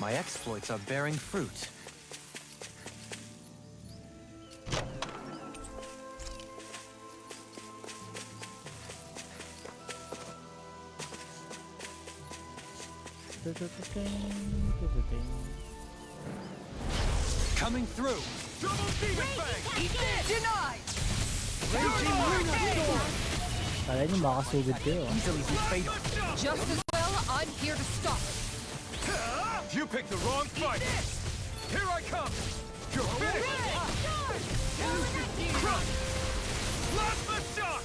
My exploits are bearing fruit. Coming through! Double Demon Fang! Eat this! Denied! Raging Lunar Storm! Kala nyo makasugod kayo, ah. Easily be fatal. Just as well, I'm here to stop it. You picked the wrong fight! Here I come! You're finished! Crush! Plasma Shock!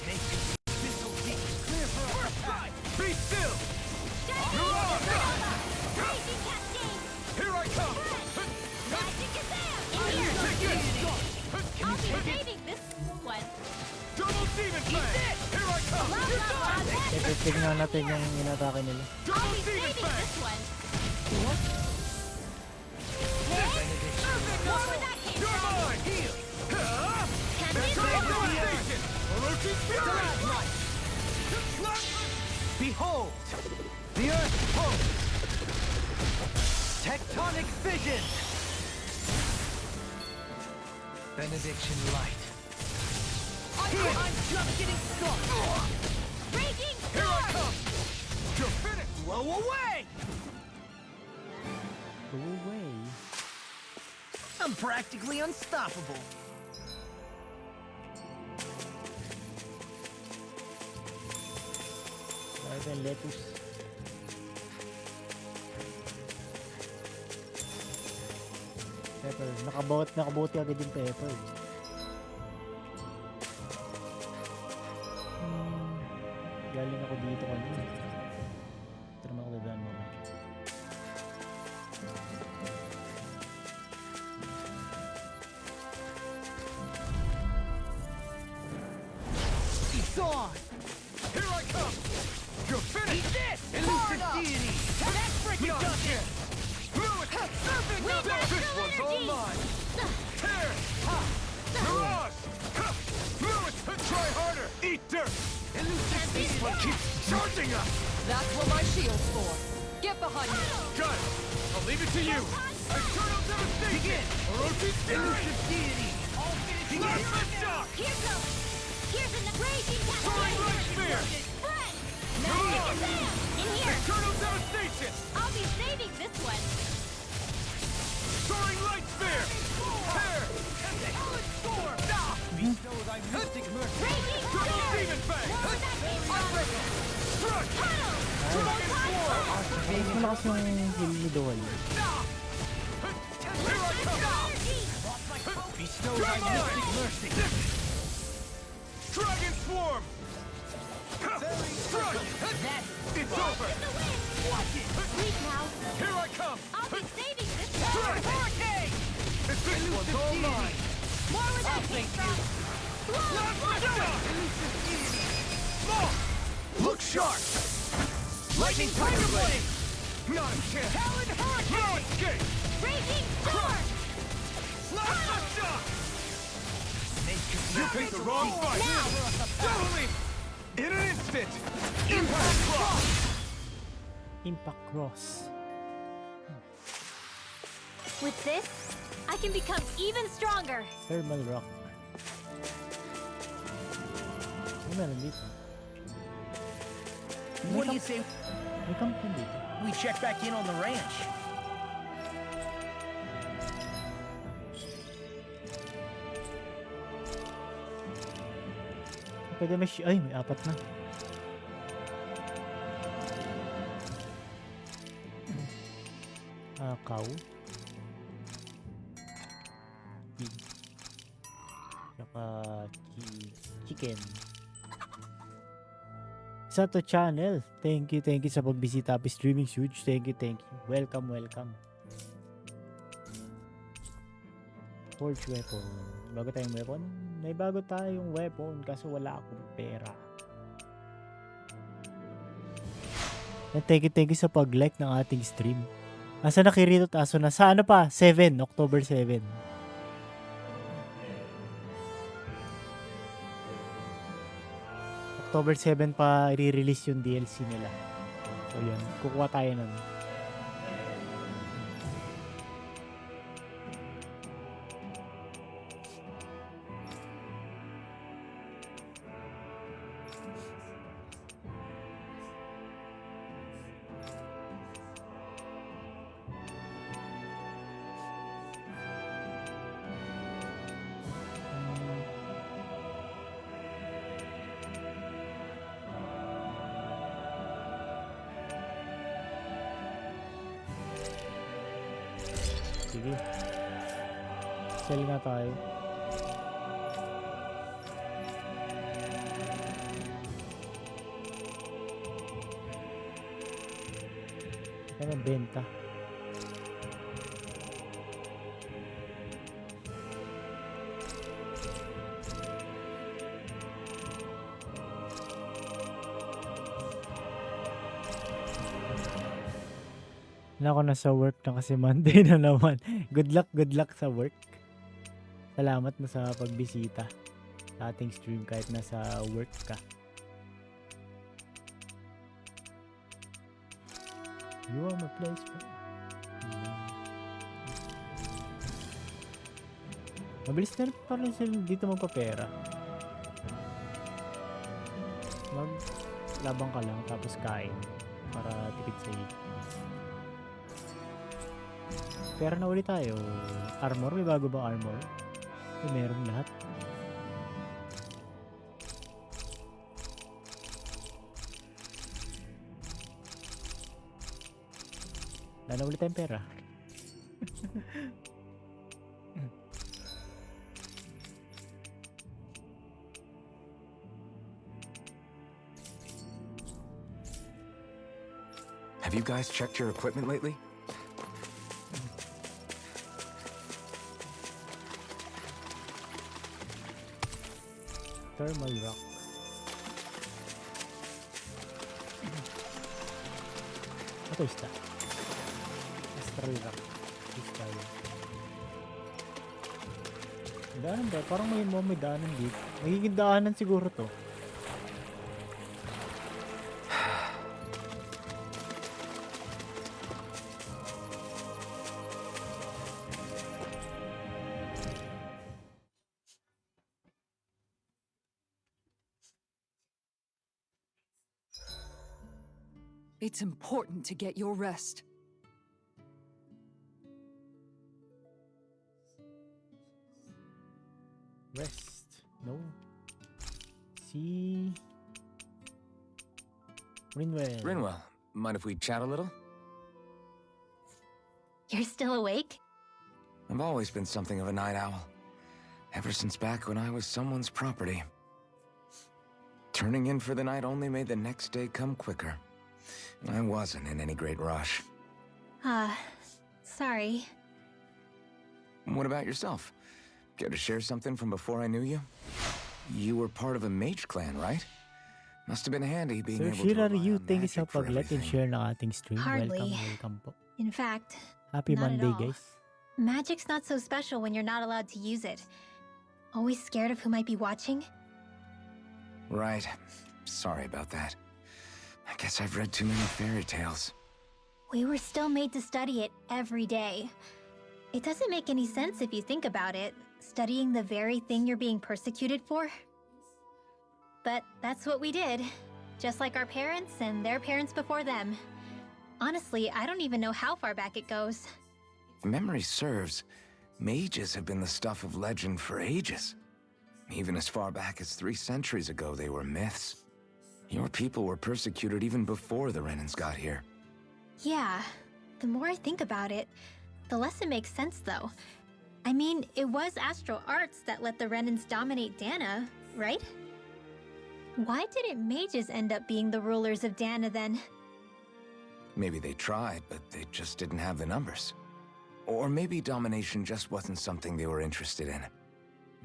Clear for a strike! Be still! Mirage! Here I come! Magic is there! Take this! I'll be saving this one. Double Demon Fang! Here I come! You're done! Tignan natin yung inatake nila. I'll Double be Demon saving Fang! this one. You're mine! Heal! Can we Eternal move on? Devastation! Orochi Fury! Behold! The Earth pulse! Tectonic fission! Benediction light. I'm just getting started. Raging Here I storm! come! You're finished! Blow away! Go away. I'm practically unstoppable. Lettuce. Pepper. Nakabuti agad yung Pepper. Galing ako dito kanina. Ito naman ako dadaan mo. It's on! Here I come! You're finished! Eat this! Elusive deity! That's freaking gotcha! Blew it! Serpent! This one's all mine! Tear! Ha! Mirage! Ha! Blew it! Try harder! Eat dirt! Elusive this one keeps charging us! That's what my shield's for. Get behind me. Got it! I'll leave it to you! Eternal devastation! Begin! Orochi's elusive deity! All finished! Plasma shock! Here goes! Here's an raging Soaring light spear! Spread! Mirage! In here! Eternal devastation! I'll be saving this one! Soaring light spear! Tear! Solid storm! Bestow thy mystic mercy! Raging Double fire! demon fang! Where would that came from? Unbreakable! Strike! Tunnel! Dragon swarm! Mas malakas yung heal ni Doyle. Here I come! Bestow thy mystic mercy! Dragon swarm! Strike! It's over! Watch it! Weak now! Here I come! I'll be saving this Strike! one! Hurricane! This one's all mine! More where that came from! Look sharp! Lightning Tiger Blade! Not a chance! Talon Hurricane! No escape! Raging storm! Plasma shock! You picked the wrong fight! Double leap! In an instant! Impact Cross! Impact Cross. With this, I can become even stronger! Thermal Rock. Ano meron dito? What do you say May camp din dito. we check back in on the ranch? Pwede may ay, may 4 na. Cow. Pig. Saka chicken. Sato channel. Thank you sa pagbisita. Happy streaming huge. Thank you. Welcome. Forge weapon. Bago tayong weapon. May bago tayong weapon kaso wala akong pera. And thank you sa pag-like ng ating stream. Asa na Kirito Taso na? Sa ano pa? 7. October 7. October 7 pa i-release yung DLC nila. So yun. Kukuha tayo nun. Sige. Sell nga tayo. Ano benta? Wala ako na sa work na kasi Monday na naman. Good luck sa work. Salamat mo sa pagbisita sa ating stream kahit nasa work ka. You are my place. Mabilis na rin pa rin sila dito magpapera. Maglabang ka lang tapos kain para tipid sa iyo. Pera na ulit tayo. Armor? May bago bang armor? Meron lahat. Wala na ulit tayong pera. Have you guys checked your equipment lately? Thermal rock. What is that? Astral rock. Crystal. Daanan ba? Parang may daanan dito. Magiging daanan siguro to. It's important to get your rest. Rest. No. See. Rinwell. Rinwell, mind if we chat a little? You're still awake? I've always been something of a night owl. Ever since back when I was someone's property. Turning in for the night only made the next day come quicker. I wasn't in any great rush. Sorry. What about yourself? Care to share something from before I knew you? You were part of a mage clan, right? Must have been handy being Sir able to Shira rely Ryu, on thank you sa magic for pag-like and everything. share ng ating stream. Hardly. Welcome po. In fact, Happy not at Monday, all. guys. Magic's not so special when you're not allowed to use it. Always scared of who might be watching? Right. Sorry about that. I guess I've read too many fairy tales. We were still made to study it every day. It doesn't make any sense if you think about it, studying the very thing you're being persecuted for. But that's what we did, just like our parents and their parents before them. Honestly, I don't even know how far back it goes. If memory serves, mages have been the stuff of legend for ages. Even as far back as 3 centuries ago, they were myths. Your people were persecuted even before the Renans got here. Yeah, the more I think about it, the less it makes sense though. I mean, it was Astral Arts that let the Renans dominate Dana, right? Why didn't mages end up being the rulers of Dana then? Maybe they tried, but they just didn't have the numbers. Or maybe domination just wasn't something they were interested in.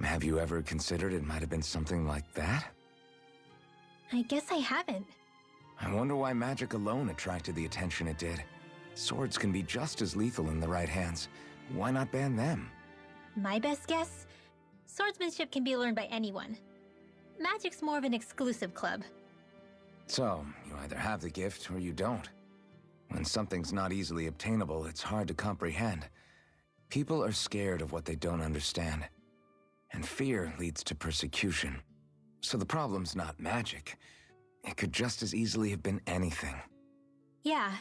Have you ever considered it might have been something like that? I guess I haven't. I wonder why magic alone attracted the attention it did. Swords can be just as lethal in the right hands. Why not ban them? My best guess? Swordsmanship can be learned by anyone. Magic's more of an exclusive club. So, you either have the gift or you don't. When something's not easily obtainable, it's hard to comprehend. People are scared of what they don't understand. And fear leads to persecution. So the problem's not magic. It could just as easily have been anything. Yeah.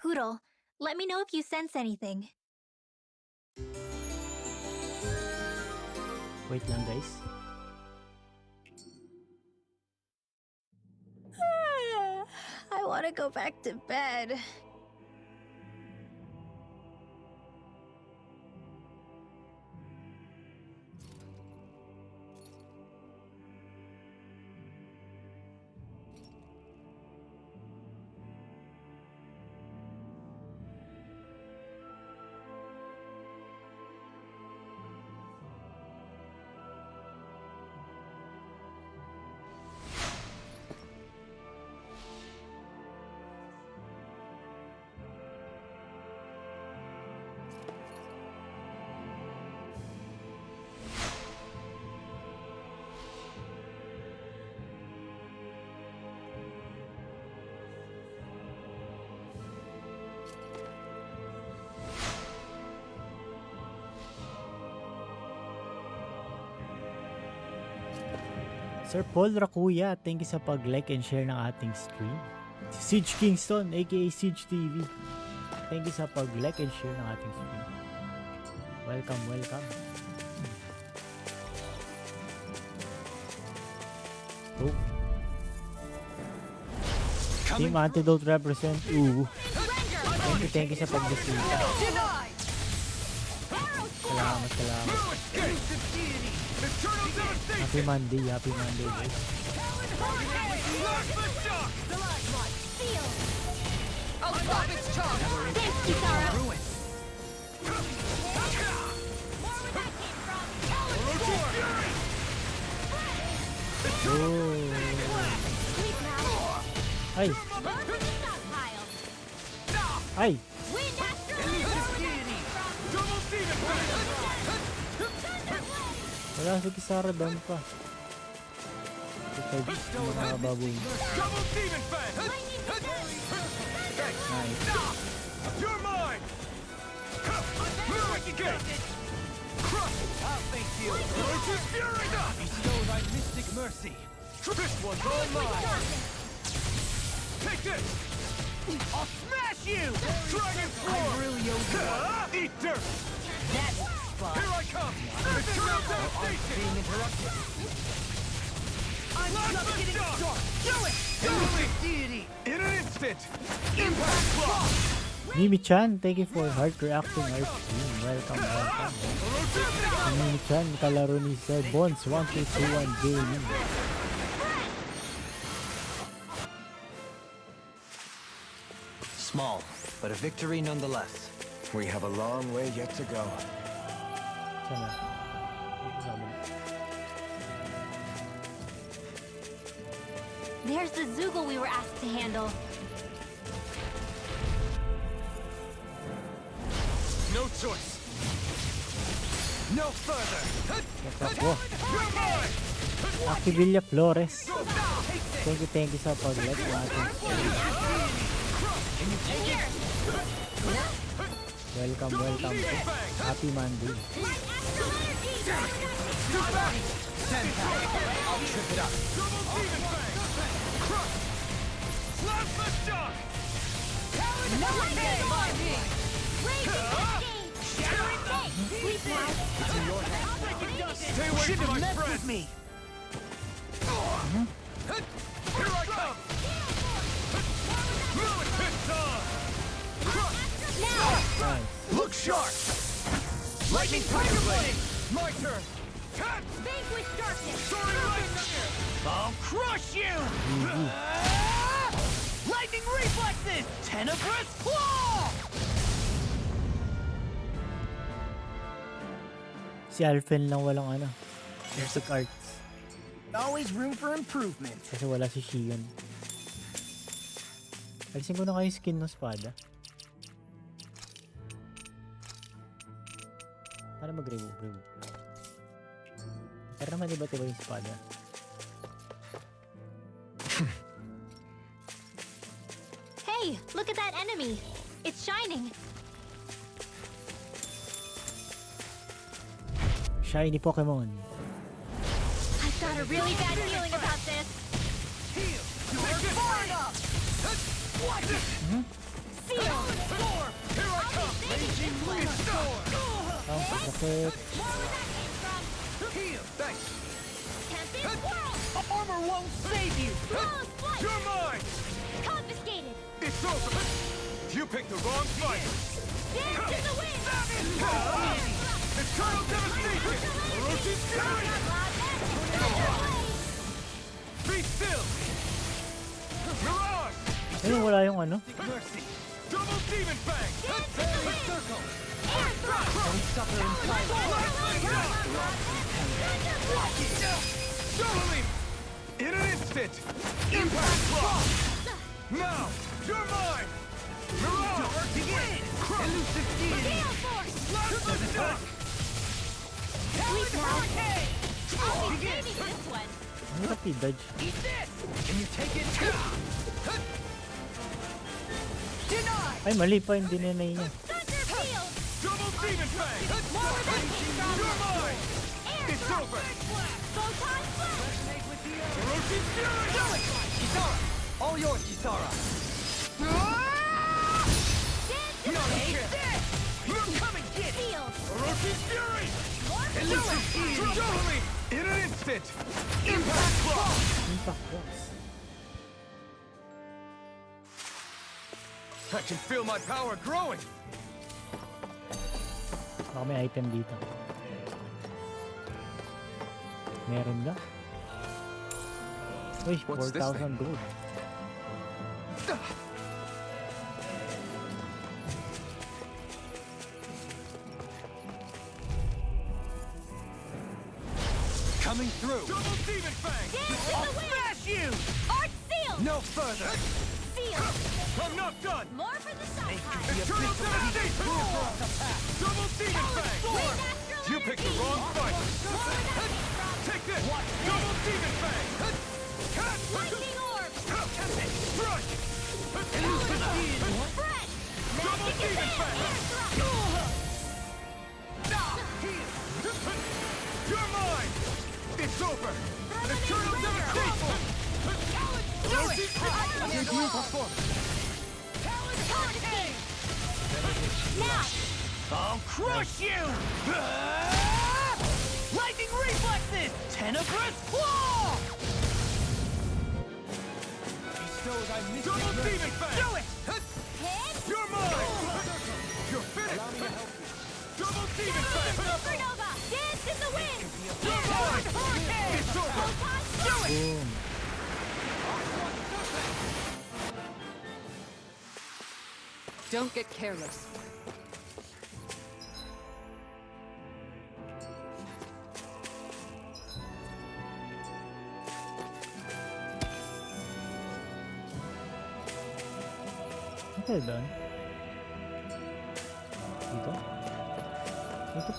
Hoodle, let me know if you sense anything. Wait lang, guys. I want to go back to bed. Sir Paul Rakuya, thank you sa pag-like and share ng ating stream. Si Siege Kingston, aka Siege TV. Thank you sa pag-like and share ng ating stream. Welcome, welcome. Oh. Team Antidote represent. Ooh. Thank you sa pag-desita. Denied! Salamat. Elusive deity! Eternal devastation! Happy Monday guys. Plasma shock! I'll stop its charge! Thanks, Kisara! Ruin! Oh. Ay! Ay! Elusive deity! Double demon fang! Wala si Kisara down pa. Ito yung mga baboy. Double demon fang! Nice. You're mine! Wicked gate! I'll thank you! Elusive fury! Bestow thy mystic mercy! This one's all mine! Take this! I'll smash you! Dragon Floor! I really owe you. Eat dirt! That's fun! Here I come! Eternal devastation! Being interrupted. I'm just getting started! Do it! Elusive deity! In an instant! Impact block! Mimi-chan, thank you for heart reacting our stream. Welcome. Mimi-chan, kalaro ni Sir Bones 1221 Gaming. Small, but a victory nonetheless. We have a long way yet to go. Sana. There's the Zoogle we were asked to handle. No choice! No further! Natakbo. You're mine! Akivilla Flores. Thank you sa pag-like ng ating stream. Welcome po. Happy Monday. I'll trip it up. Double demon fang! Crush! Plasma shock! Stay away from my friend! Me. Here I come! Fluid pits on! Nice. Look sharp! Lightning Tiger Blade! My turn! Cut! Vanquish darkness! Soaring light! I'll crush you! Lightning reflexes! Tenebrous claw! Si Alphen lang walang music arts. Always room for improvement. Kasi wala si Shion. Alisin ko na kayo skin ng espada. Para mag-remove. Para naman iba't iba yung espada. Hey, look at that enemy! It's shining! Shiny Pokemon. I've got a really bad feeling about this! Seal! Here I come! Raging Blade Storm! Ang sakit. More where that came from! Heal! Thanks! Tempest Whirl! Armor won't save you! Flawless Flight! You're mine! Confiscated! It's over! You picked the wrong fight! Dance in the wind! Eternal devastation! Orochi's fury! Be still! Mirage! Ayun, wala yung Mercy! Double demon fang! Fairy circle! Air thrust! Don't suffer in Solar in an instant! Impact block! Now! You're mine! Mirage! Begin! Elusive deity! Gale Force! Plasma shock! Sweet now! I'll be saving this one! Ang hirap i-dodge. Eat this! Can you take it? Denied! Ay, mali pa yung dinenay niya. Thunder Field! Double demon fang! More where that came from! You're mine! Air It's thrust! over! Photon Flash! Orochi's fury! Do it! Kisara! All yours, Kisara! Dance in the Take wind! this! You come and get it! Seal! Orochi's fury! More Elusive deity! Totally! In an instant! Impact block! Impact box. I can feel my power growing! Baka may item dito. Meron na. Uy, What's this 4,000 gold. Coming through. Double Demon Fang! I'll smash you! Art seal! No further! Seal! I'm not done! More for the stockpile! Eternal Devastation! Double Demon Fang! You picked the wrong fight! Take this! Double Demon Fang! Lightning orb! Strike! Fresh! Double Demon Fang! You're mine! It's over! Eternal Devastation! Do it! Review performance! Now! I'll crush you! Lightning reflexes! Tenebrous claw! Double Demon Fang! Do it! Hit! You're mine! You're finished! Double Demon Fang! Supernova! Dance in the wind! You're mine! It's over! Do it! Boom. Don't get careless. Okay doon. Dito? Dito?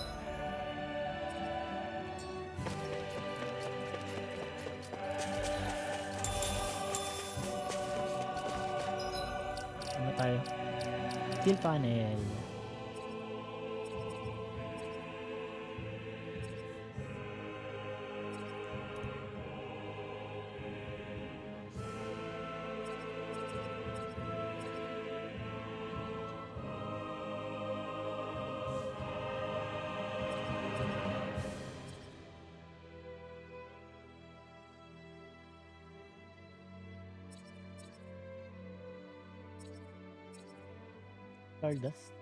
Ano tayo? Steel panel. Stardust.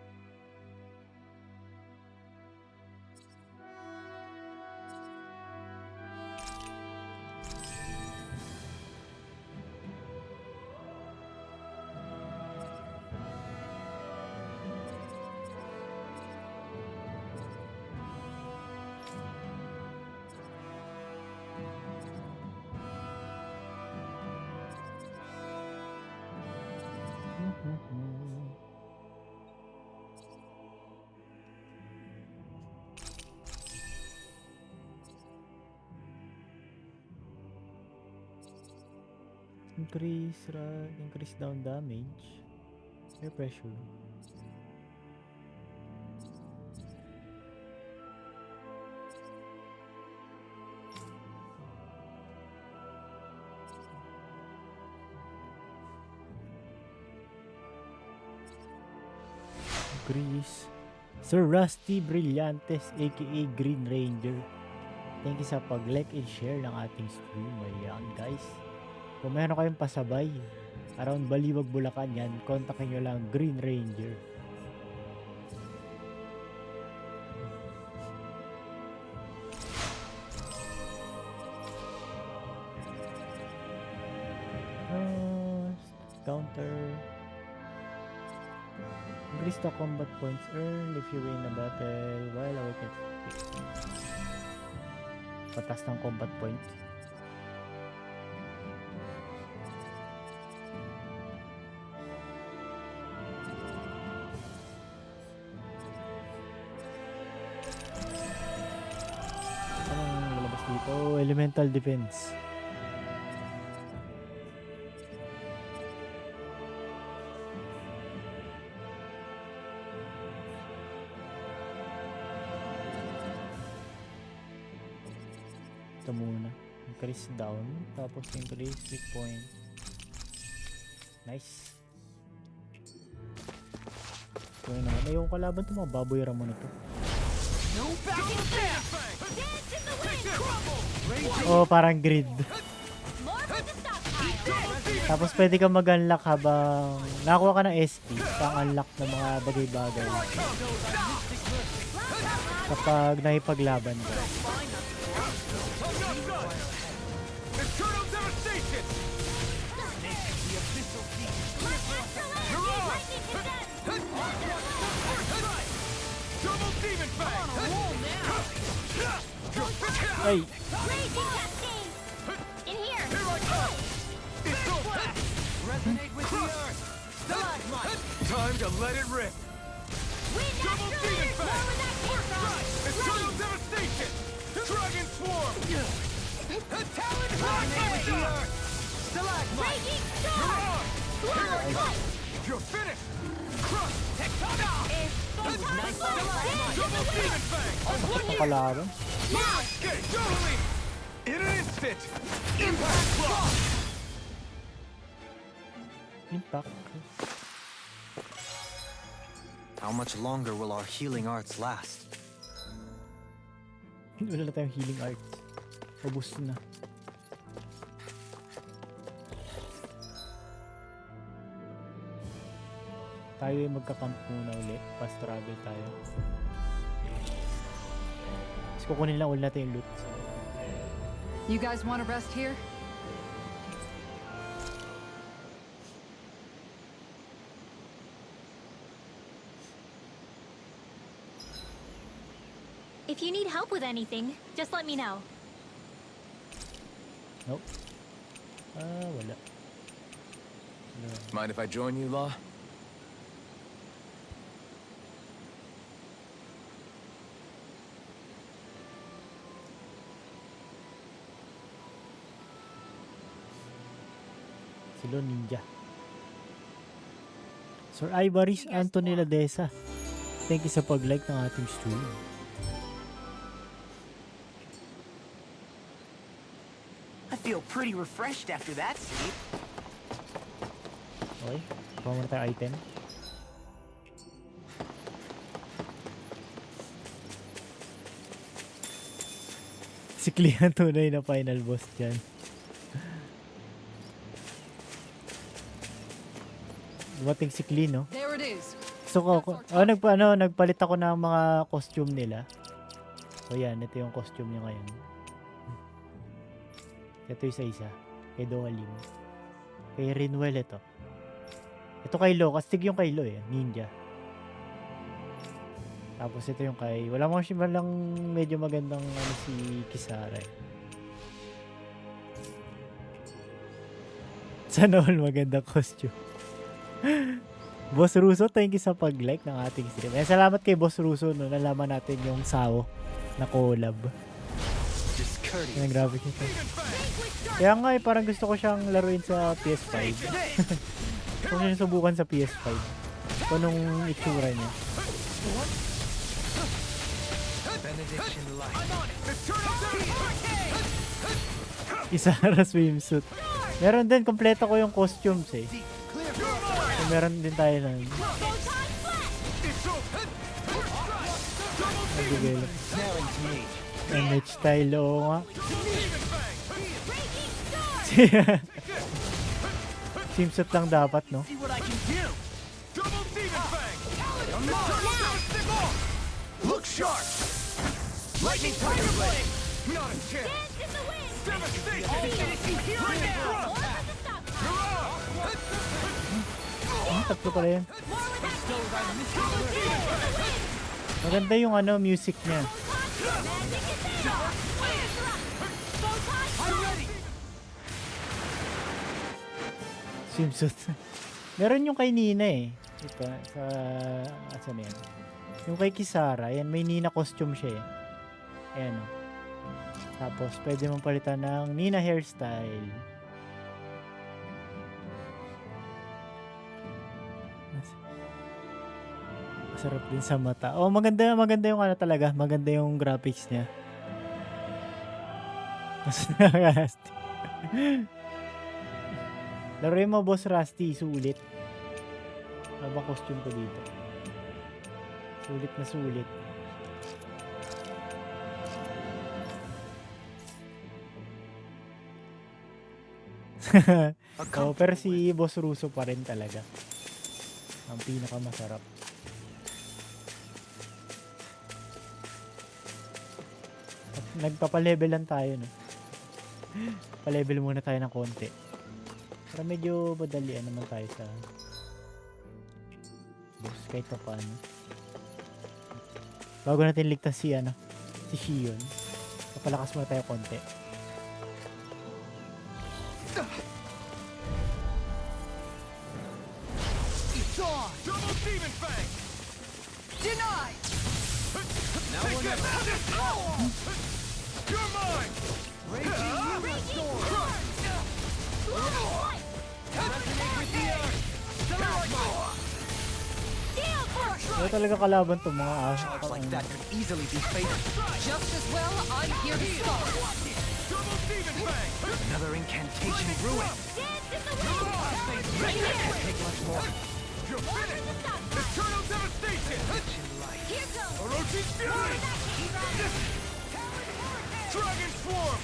Increase down damage, air pressure. Increase. Sir Rusty Brillantes aka Green Ranger. Thank you sa pag-like and share ng ating stream. Ayan guys. Kung meron kayong pasabay around Baliwag, Bulacan yan, kontakin nyo lang Green Ranger. Counter. Increase the combat points earned if you win a battle while awaiting. Patas ng combat points. Anong lalabas dito? Elemental defense. Ito muna. Increase down. Tapos increase weak point. Nice. So yun naman. Yung kalaban ito, mga baboy ramo na to. No backing down! Dance in the wind! Oh, parang grid. More for the stockpile! Tapos pwede ka mag-unlock habang nakakuha ka ng SP. Pang-unlock ng mga bagay-bagay. kapag nakipaglaban ka. Eternal devastation! Double demon fang! Ay! In here! Resonate with the earth! Stalagmite! Time to let it rip! Double demon fang! Eternal devastation! Dragon swarm! Talon resonate with the earth! Stalagmite! You're on! Here I come! You're finished! Crush! Tectona! Nice stalagmite! Double demon fang! Nakalaban. Okay, totally! In an instant! Impact block! Impact. How much longer will our healing arts last? Wala na tayong healing arts. Ubus na. Tayo ay magka-camp muna ulit. Fast travel tayo. Tapos kukunin lang ulit natin yung loot. You guys want to rest here? If you need help with anything, just let me know. Nope. Wala. Mind if I join you, Law? Silo Ninja. Sir Ivaris Anthony Ladesa. Thank you sa pag-like ng ating stream. I feel pretty refreshed after that sleep. Okay. Kuha muna tayo item. Si Klee ang tunay na final boss dyan. Dumating si Klee, no? There it is. So, nagpalit ako ng mga costume nila. So, yan. Ito yung costume niya ngayon. Ito yung isa-isa. Kay Dohalim. Kay Rinwell ito. Ito kay Lo. Kastig yung kay Lo eh. Ninja. Tapos ito yung kay... Wala mo siya lang medyo magandang si Kisara eh. Sana all magandang costume. Boss Russo, thank you sa pag-like ng ating stream. Salamat kay Boss Russo, no, nalaman natin yung Sao na collab. Yung graphics nito. Kaya nga parang gusto ko siyang laruin sa PS5. Kung siya subukan sa PS5. Kung anong itsura niya. Kisara swimsuit. Meron din, kompleto ko yung costumes eh. So, meron din tayo na nag-develop. MH style, oo nga. Swimsuit lang dapat, no? Look sharp! Lightning Tiger Blade! Not a chance! Tatlo pala yan. Maganda yung music niya. Swimsuit. Meron yung kay Nina eh. Ito, sa... Asan yan? Yung kay Kisara, yan, may Nina costume siya eh. Ayan o. Tapos, pwede mong palitan ng Nina hairstyle. Masarap din sa mata. Oh, maganda yung talaga. Maganda yung graphics niya. Mas nakakasti. Laruin mo, Boss Rusty. Sulit. Ano ba costume ko dito? Sulit na sulit. Oh, pero si Boss Russo pa rin talaga. Ang pinakamasarap. Nagpapa-level lang tayo, no? Pa-level muna tayo ng konti. Para medyo madalian naman tayo sa boss kahit pa paano. Bago natin ligtas si Shion. Papalakas muna tayo konti. It's on! Double Demon Fang! Denied! Now we're never... You're mine! Raging Storm! Resonate with the earth! Wala talaga kalaban to mga Charge like that could easily be fatal. Just as well, I'm here to stop. Double Demon Fang! Another incantation ruined. Ready? Can't take much more. You're finished! Eternal Devastation! Orochi's Fury! Dragon Swarm!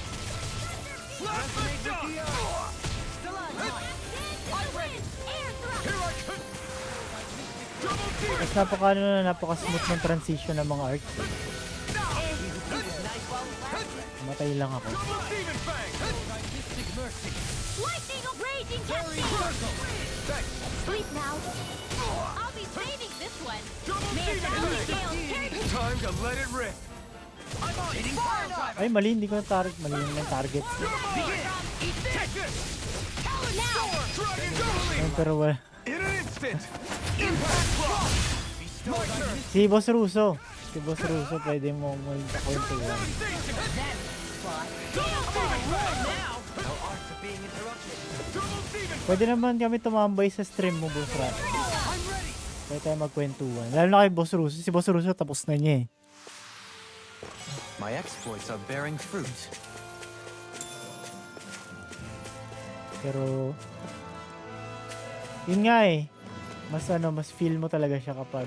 Blast the dust! I'm ready. Here I come! Double Demon! Mas napaka-smooth ng transition ng mga arcs. Matay lang ako. Double Demon Fang! Mystic Mercy! Lightning of raging Very cascade! Thanks! Sleep now. I'll be saving this one. Double May a Demon thousand Fang! gales carry Time to let it rip! I'm on! Hitting fire drive! Ay, mali. Hindi ko na-target. Mali yung target. Begin! Take this! now. Dragon Dueling! Ayun, pero wala. In an instant! Impact Block! My turn! Si Boss Russo. Si Boss Russo, pwede mo mag-point Devastation! Double Demon Fang! No arts are being interrupted. Double Demon! Pwede naman kami tumambay sa stream mo, Boss Rat. I'm ready! Pwede tayo magkwentuhan. Lalo na kay Boss Russo. Si Boss Russo tapos na niya eh. My exploits are bearing fruit. Pero yun nga eh. Mas feel mo talaga siya kapag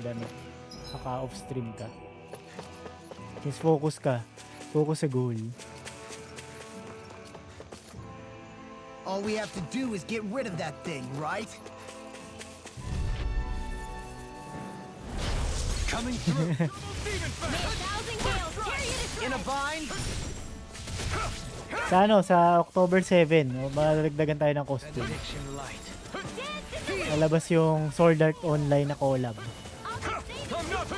naka-off stream ka. Just focus ka. Focus sa goal. All we have to do is get rid of that thing, right? Coming through! Double Demon May a Fang! thousand gales carry it In a bind! Sa October 7, madagdagan tayo ng costume. Benediction light. Lalabas yung Sword Art Online na collab. I'm not...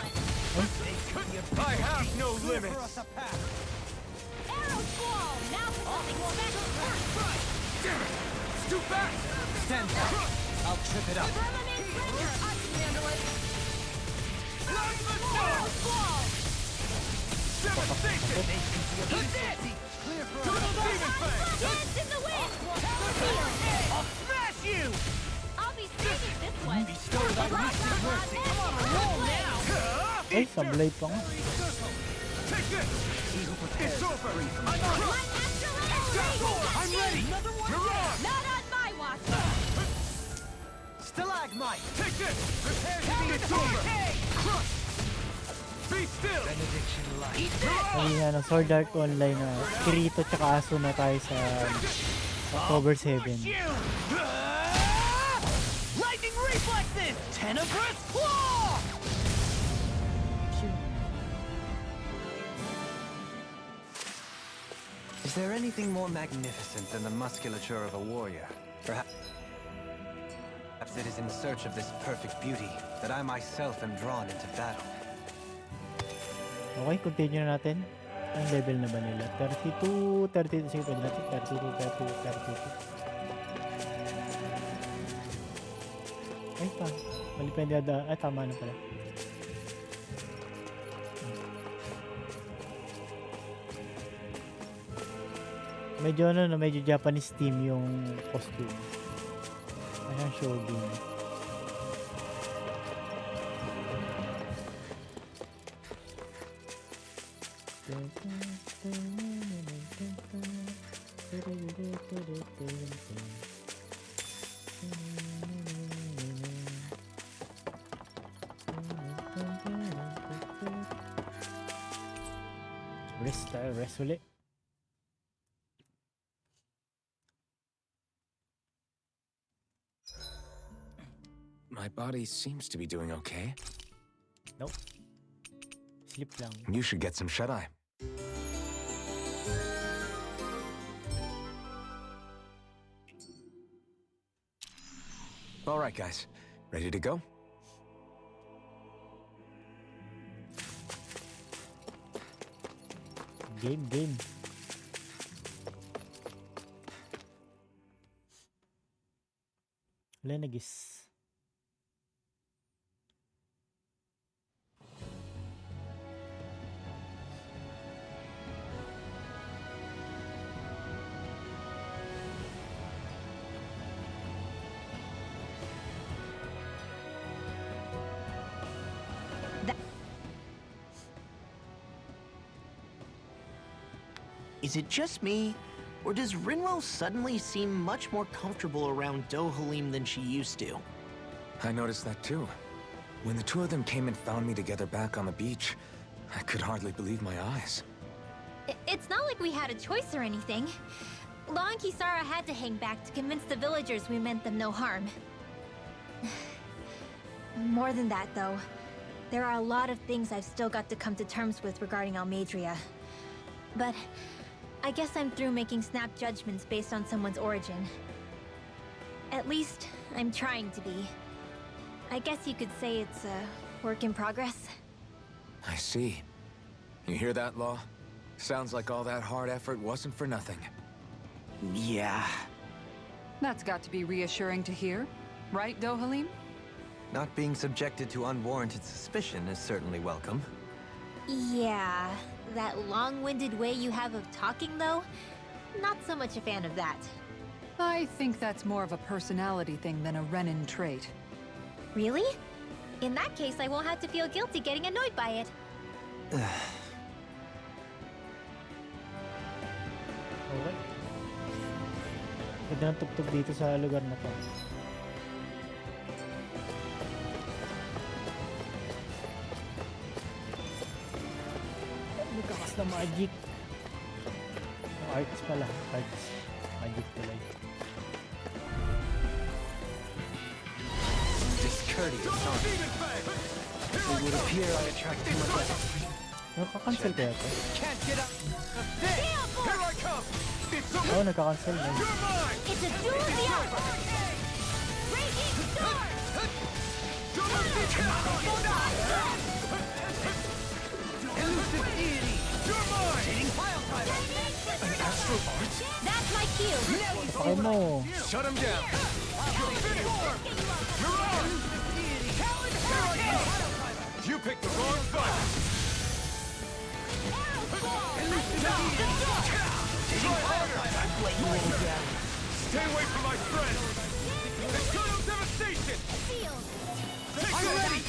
I have no limits! Arrow squall. Now for something spectacular. It's too fast! Stand back. I'll trip it up. Firmament render. I can handle it. Plasma Arrow Storm! squall. Devastation! Double Demon Fang! Dance in the wind. I'll smash you! I'll be saving this one. Bestowed on Mystic Mercy! I'm on a roll now! Ay, sablay pa nga. Take this! It's over! I'm on it! My astral I'm ready! You're on! Not on my watch. Stalagmite! Take this! Prepare to be it's over! Crush! Be still! Benediction light! Ay, Sword Art Online na Kirito tsaka Asuna tayo sa October 7. Lightning reflexes! Tenebrous claw! Is there anything more magnificent than the musculature of a warrior? Perhaps it is in search of this perfect beauty that I myself am drawn into battle. Okay, continue na natin. Ang level na ba nila? 32, 32. Sige, pwede natin. 32, 32. Ay, pa. Mali pa hindi ada. Ay, tama na pala. Medyo medyo Japanese theme yung costume. Ayan, Shogun. Rest ulit. My body seems to be doing okay. Nope. Sleep lang. You should get some shut-eye. All right, guys. Ready to go? Game. Lenegis. Is it just me, or does Rinwell suddenly seem much more comfortable around Dohalim than she used to? I noticed that too. When the two of them came and found me together back on the beach, I could hardly believe my eyes. It's not like we had a choice or anything. Law and Kisara had to hang back to convince the villagers we meant them no harm. More than that, though, there are a lot of things I've still got to come to terms with regarding Almeidrea. But I guess I'm through making snap judgments based on someone's origin. At least, I'm trying to be. I guess you could say it's a work in progress. I see. You hear that, Law? Sounds like all that hard effort wasn't for nothing. Yeah. That's got to be reassuring to hear, right, Dohalim? Not being subjected to unwarranted suspicion is certainly welcome. Yeah, that long-winded way you have of talking, though? Not so much a fan of that. I think that's more of a personality thing than a Renin trait. Really? In that case, I won't have to feel guilty getting annoyed by it. Okay. Ganda ng tugtog dito sa lugar na to. Nagkakas na magic. Arts pala. Arts. Magic pala. Discourteous, huh? It would appear I attract too much attention. Nakakancel kaya to? Can't get up. Here I come. It's a Oo, nagkakancel na. You're mine. It's a duel of the arts! Raging Storm! Elusive deity. You're mine. Hitting pile driver. An astral art? That's my cue! Pakay mo. Shut him down. You're finished. You're on. Here I come. You picked the wrong fight. Try harder. Stay away from my friend. Eternal devastation. I'm ready.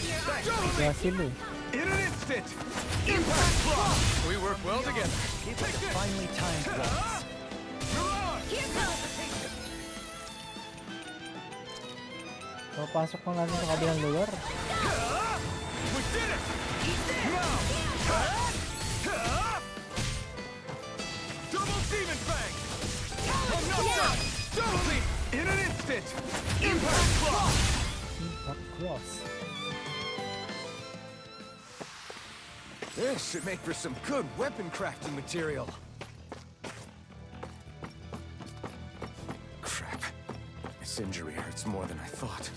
Kaya sila eh. In an instant. Impact block. We work well together. It's like a finely timed glance. You're on. Here goes! Papasok mo natin sa kabilang lugar. We did it. Now. Double demon fang. Another. Double team. In an instant. Impact block. Impact cross. This should make for some good weapon crafting material. Crap. This injury hurts more than I thought.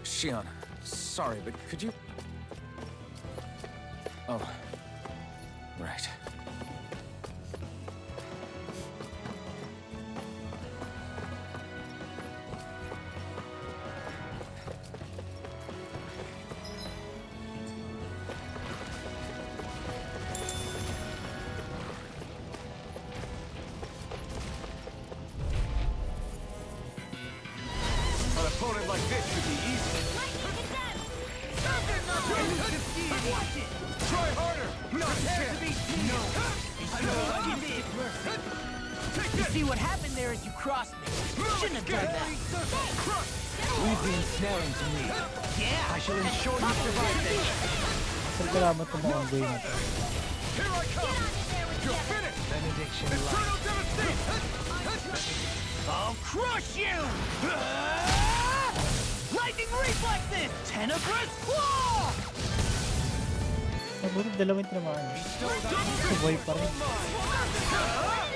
Shion, sorry, but could you... Oh. Right. An opponent like this should be easy. Try harder. Not a chance. No. You see, what happened there is you crossed me. Shouldn't have done that. We've been snaring to me. Yeah. I shall ensure you survive this. Saan kailangan tumawang game na to? Here I come. You're finished. Benediction Eternal light. devastation. I'll crush you! Lightning reflexes! Tenebrous claw! Mabuti dalawang tinamaan. Sabay pa rin.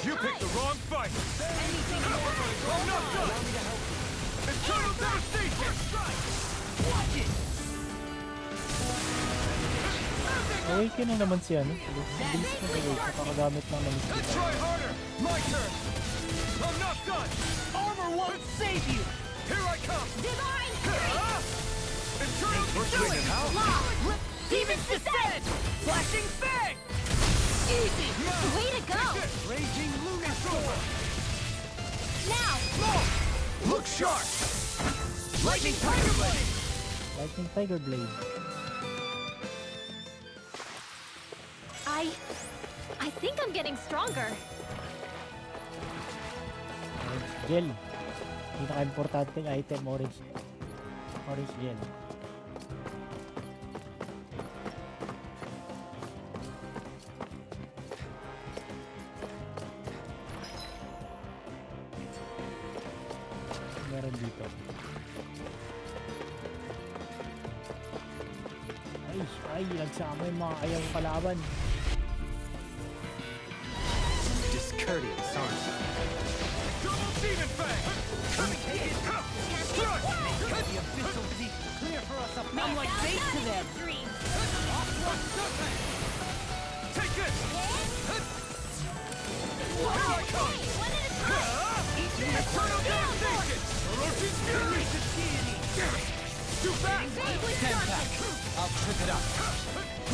You picked the wrong fight. I'm not done. Eternal devastation! Watch it! Awaken na naman si ano. Bilis na gawin. Nakakagamit lang ng Let's mystic. try harder! My turn! I'm not done! Armor won't save you! Here I come! Divine Huh? Eternal devastation! How? Demon's Descent! Flashing Fang! Easy! Way to go! Raging Lunasaur! Now! Look sharp! Lightning Tiger Blade! Lightning Tiger Blade. I think I'm getting stronger. Orange Gel. Pinaka-importanting item, Orange. Orange Gel. Meron dito. Ay, nagsama yung mga ayaw kalaban. Discourteous, aren't you? Double Demon Fang! The abyssal deep! Clear for us up I'm like bait to them! Take this! One at a time! Eternal devastation! Orochi's fury! Too fast! Ten-pack! I'll trip it up!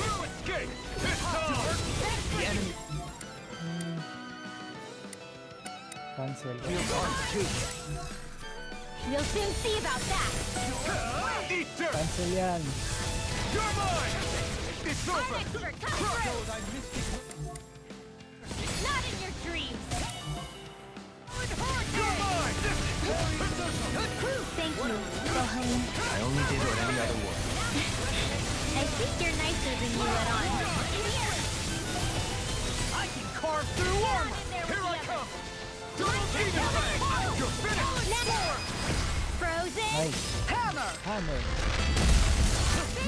No escape! This time! The enemy Cancel. feels arms too! We'll soon see about that! Eat dirt! Cancel yan. You're mine! It's I'm over! expert! Come through! I missed it! Not in your dreams! You're mine! Thank you, Rohan. I only did what any other would. I think you're nicer than you let on. I can carve through armor! Here I come! Double Demon Fang! You're finished! Never! Frozen! Nice. Hammer! Hammer.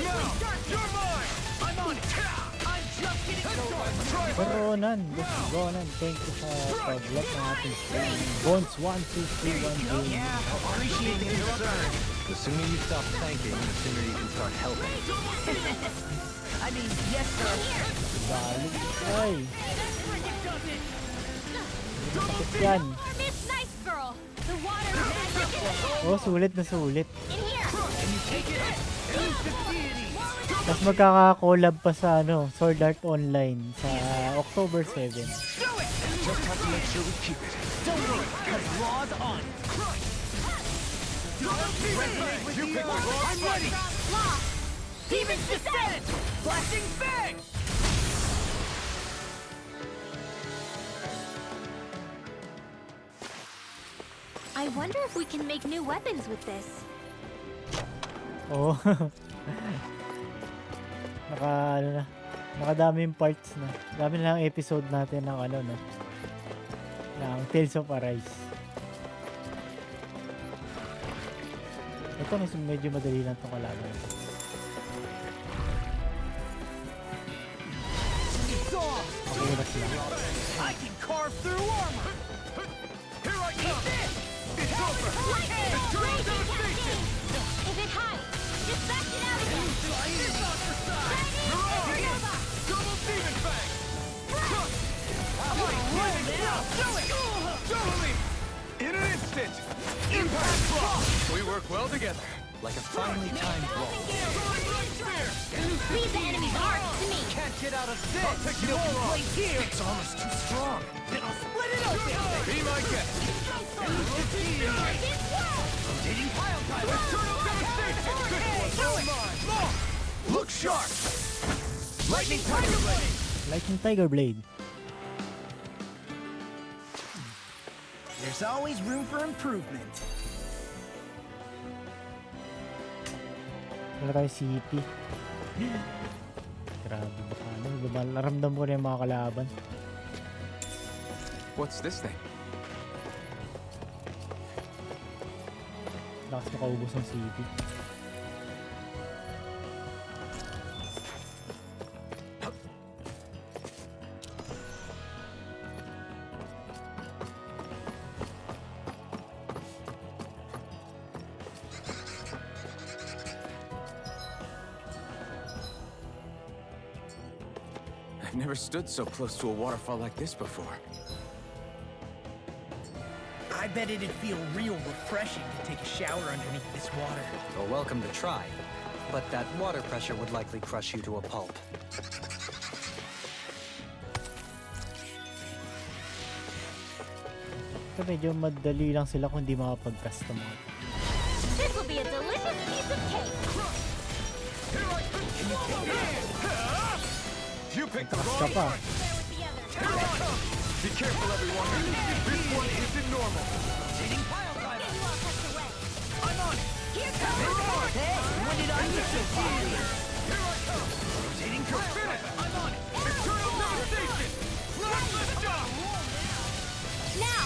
Now! You're mine! I'm on it! I'm just getting started! Try Sir harder! Ronan, Ronan, thank you sa pag-like ng ating stream. Bones 1231 game. Appreciate the concern. The sooner you stop thanking, the sooner you can start helping. I mean, yes, sir. Balik. Ay, sakit yan. Miss Nice Girl! The water magic is Oh, sulit na sulit. in here! Tapos magkaka-collab pa sa ano, Sword Art Online sa October 7. Just have to make sure we keep it. Don't worry, because Law's on. Resonate with you pick I'm ready! Law! Demon's Descent! Flashing Fang! I wonder if we can make new weapons with this. Oh. Ano na. Nakadami yung parts na. Dami na lang episode natin ng ano no. Ng Tales of Arise. Ito medyo madali lang itong kalaban. It's off! Makulas lang. I can carve through armor! Here I come! It's over! Eternal devastation! If it hides, just back it out again! It's on your side! Double Demon Fang! Do it! Totally! In an instant! Impact Block! We work well together. Like a finely timed blow. Leave the enemy's arms to me! Can't get out of this! I'll take you all off! Here! It's almost too strong! Then I'll split it open! Be my guest! Rotating pile driver! Eternal devastation! This one's all mine! More! Look sharp! Lightning Tiger Blade! Lightning Tiger Blade. There's always room for improvement. Wala tayo CP. Grabe baka ano. Naramdam ko na yung mga kalaban. What's this thing? Lakas makaubos ng CP. I've never stood so close to a waterfall like this before. I bet it'd feel real refreshing to take a shower underneath this water. You're welcome to try, but that water pressure would likely crush you to a pulp. Ito medyo madali lang sila kung di makapag-customize. This will be a delicious piece of cake. You picked the Takas ka wrong pa. one. Be careful, everyone. This one isn't normal. I'm on it. Here comes the torch. Hey, when did I get so far? Here I come. Rotating finish. I'm on it. Eternal devastation. Last shot. Now,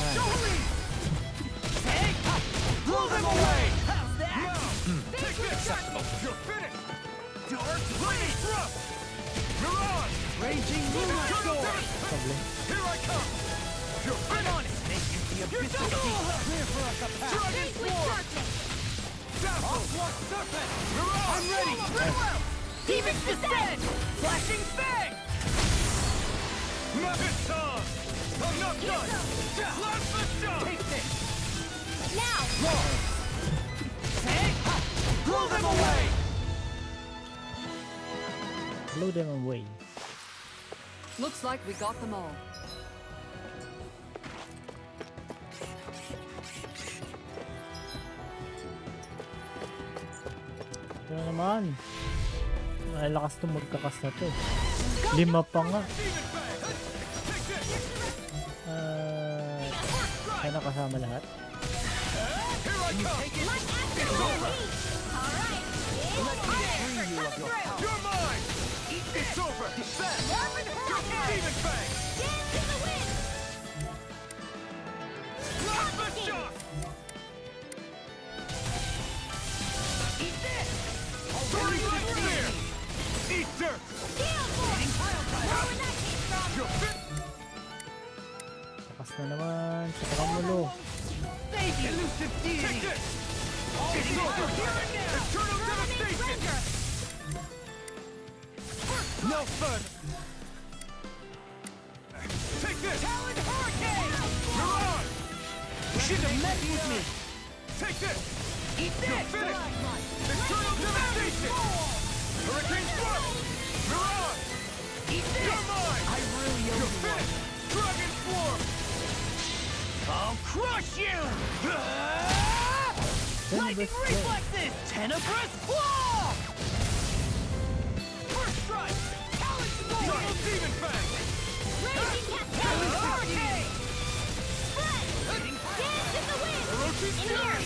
Hey, blow them away! How's that? Take this. You're finished. Dark Blade Thrust. Mirage. Raging Moonlight Storm! Here I come. You're finished. Making the abyss of deep clear for us a path. Dragon face with Swarm. darkness. Onslaught Serpent. Mirage. I'm ready. Demons Descend. Flashing Fang! It's time. I'm not done. Plasma Shot. Take this! Now, Hey, blow them away! Blow them away. Looks like we got them all. Ito na naman. Ay, lakas itong magkakas na to. 5 pa nga. Kaya nakasama lahat. You're mine. It's over. Demon Fang. dance in the wind. Plasma Shot. Eat this! Burning Spear. Eat dirt. Steel force. Where would that came from? You're fit. Lakas na naman. Sa karamulo. Baby elusive Take deity! this. It's over. Eternal devastation. No further. Take this. Talon Hurricane! Mirage. You should have met with me! Take this. Eat this! You're finished. Eternal devastation. Hurricane Strike. Mirage. Eat this! You're mine. I really owe You're you one. finished. Dragon Swarm. I'll crush you! Lightning reflexes! Tenebrous claw! First strike! Talon Storm! Double Demon Fang. Raging cascade. Talon Hurricane! Spread. Dance in the wind. Orochi In here. Fury.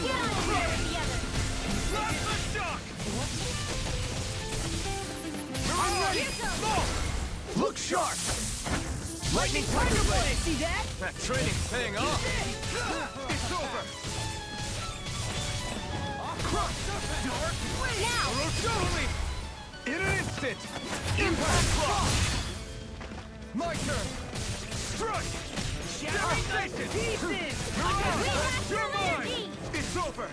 Get on here with the others. Plasma Shock. I'm ready! Here comes. Smoke. Look sharp! Lightning Tiger Blade! See that? That training's paying off. It's over. Crush. Dark. Now. Orochi. In an instant. Impact Block. My turn. Strike. Devastation. Pieces! Mirage. You're mine. energy. It's over.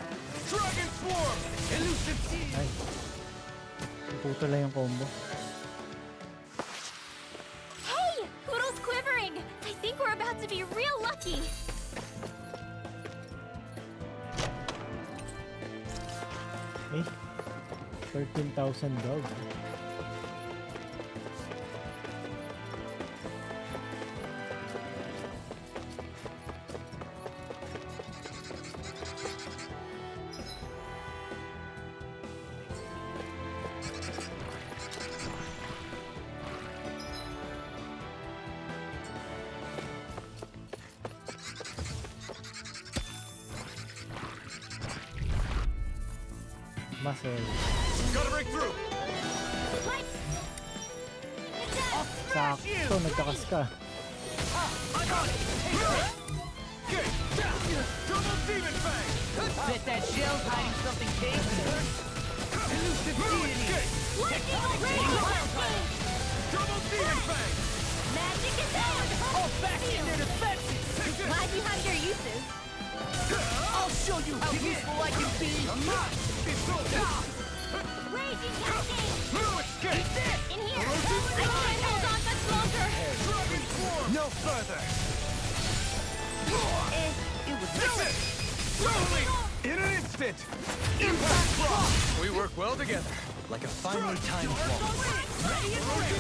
Dragon Swarm. Elusive deity! Ay. Puto lang yung combo. Hey, Poodle's quivering. I think we're about to be real lucky. Eh. 13,000 dog. Muscle. Gotta break through. What? It's up. Sakto, nagtakas ka. Okay. Double Demon Fang. Bet that shell's hiding something dangerous! Elusive deity! Lightning raging cascade. Double Demon Fang. Magic is out. All back in their defenses! Glad you have your uses. I'll show you how useful I can be! It's over. Raging cascade. No escape. In here. Orochi further! It was this! Slowly! In an instant! Impact block! We work well together. Like a finely timed waltz. Ready and ready!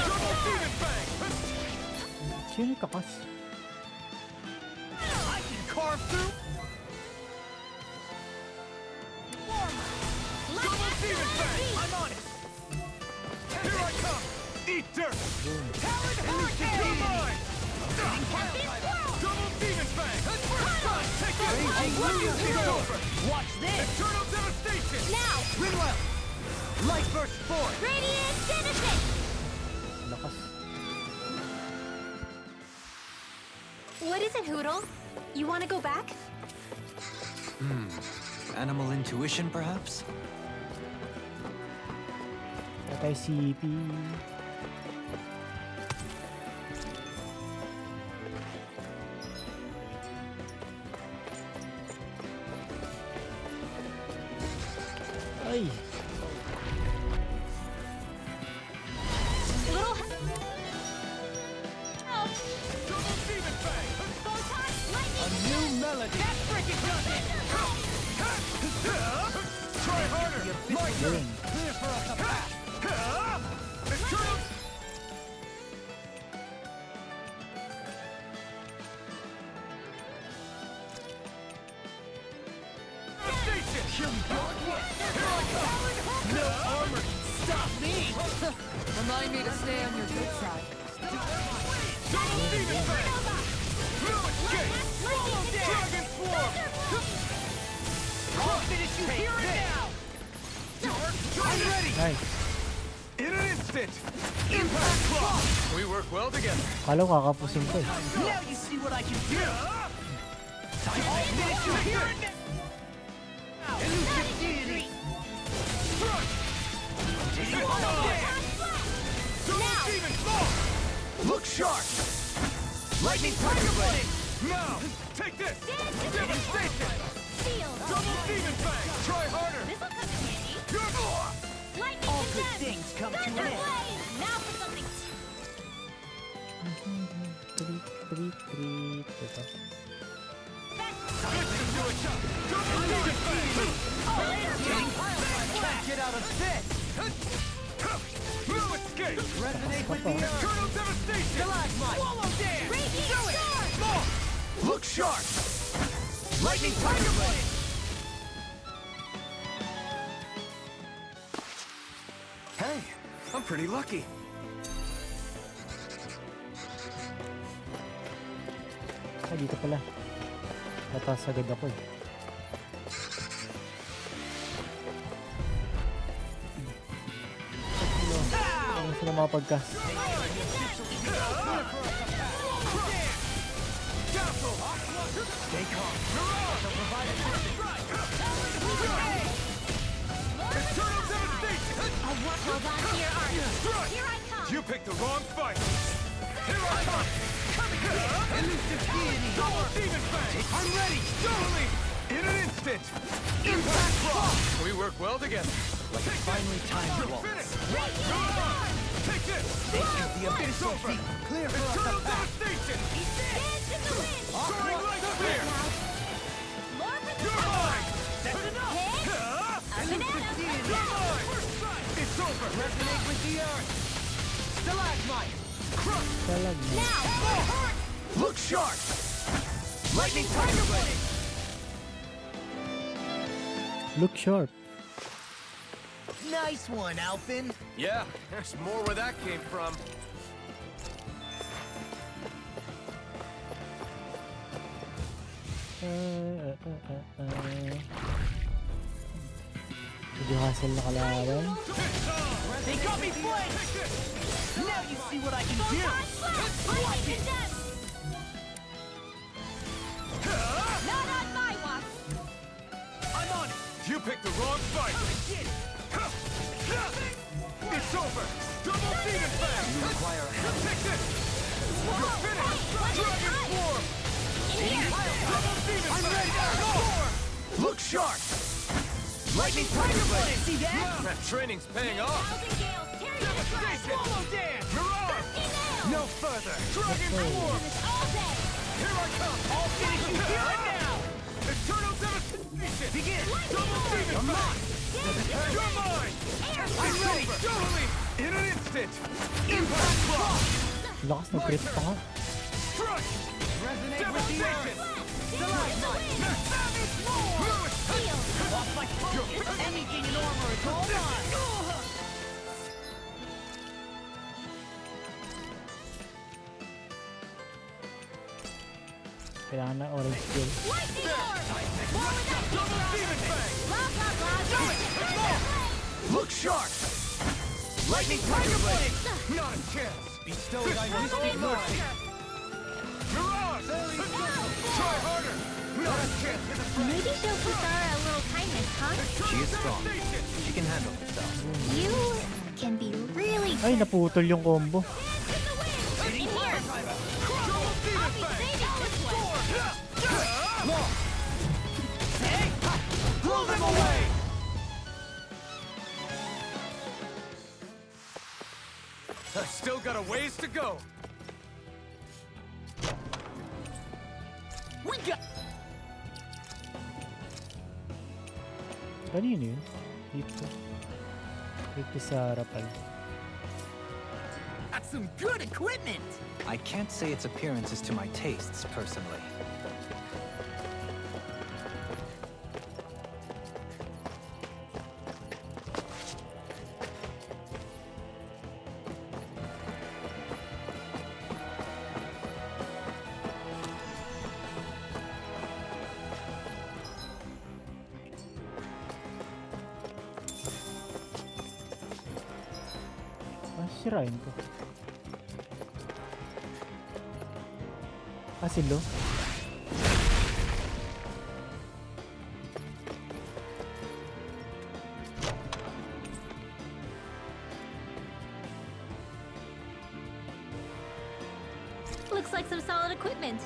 Double demon fang! Sino kakas? I can carve through! Double demon fang! I'm on it! Here I come! Eat dirt! Talon hurricane! You're mine! Double demon fang! Take it! It's over! Watch this! Eternal devastation! Now! Rinwell! Light burst forth! Radiant Genesis! Lakas. What is it, Hoodle? You want to go back? Animal intuition, perhaps? Patay CP. Ay! Little... Double demon fang! Photon lightning! A new melody! That freaking does it! Try harder! My turn! Clear for us a path! Eternal... Devastation! Here I come! No armor can stop me! Remind me to stay on your good side. Double demon fang! No escape! Dragon swarm! I'll finish you here and now! I'm ready! Nice. In an instant! Impact block! We work well together. Kala ko kakapusin ko eh. Now you see what I can do! Time to finish you here and now! Elusive deity! Thrust! Double demon fall! Look sharp! Lightning tiger blade! Now! Take this! Devastation! Steel! Double demon fang! Try harder! This'll come in handy! Lightning All good Condemned! things come to an Thunder end. Blade! Now for something... Treat, treat, treat. Ito. Listen to it! Double demon fang! Can't get out of this! No escape! Resonate with the earth! Eternal devastation! Stalagmite! Swallow dance! Radiant Sword! Look sharp! Lightning tiger blade! Hey, I'm pretty lucky. Ah, dito pala. Tatas agad ako eh. Ano sila mga podcast? Stay calm. Eternal devastation! Hold on to your arm! Here I come! You picked the wrong fight! Here I come! Elusive deity! Double demon fang! I'm ready! Totally! In an instant! Impact block! We work well together. Like a finely timed waltz. Finish! Take this! The abyss over! deep. Clear for us Eternal a path! devastation! Dance in the wind! Soaring like a spear! More for the You're mine! That's enough! A banana! You're mine! It's over! Resonate with the earth! Stalagmite! Crush! Talag mo. Now! Look sharp! Lightning tiger blade! Look sharp. Nice one, Alpin! Yeah, there's more where that came from. Medyo hassle na kalaban. They got me flanked! Now you see what I can do! Watch it! Not on my watch! I'm on it! You picked the wrong fight! It's over! Double demon fang! You require a help. Take this! You're finished! Dragon swarm! Double demon I'm ready! Look sharp! Lightning tiger blade! See that? That training's paying off! Thousand gales! Carry it Swallow dance! Mirage! No further! Dragon Swarm! Here I come! I'll finish you here and now! Eternal devastation! Begin! Double demon fang! You're mine! I'm ready! Totally! In an instant! Impact block! Lakas ng crit pa nga. Crush! Resonate with the earth! Savage more! Off like focus! Anything in armor is all mine! Kailangan na orange skill. Double demon fang! Look sharp! Lightning tiger blade! Not a chance! Bestow thy mystic mercy! Mirage! Try harder! Not a chance! Maybe show Kusara a little kindness, huh? She is strong. She can handle herself. You can be really Ay, naputol yung combo. Double demon fang! Blow them away! I've still got a ways to go. We got. Kanino yun? Dito. Dito sa harapan. That's some good equipment. I can't say its appearance is to my tastes, personally. Sirain ko. Silo? looks like some solid equipment.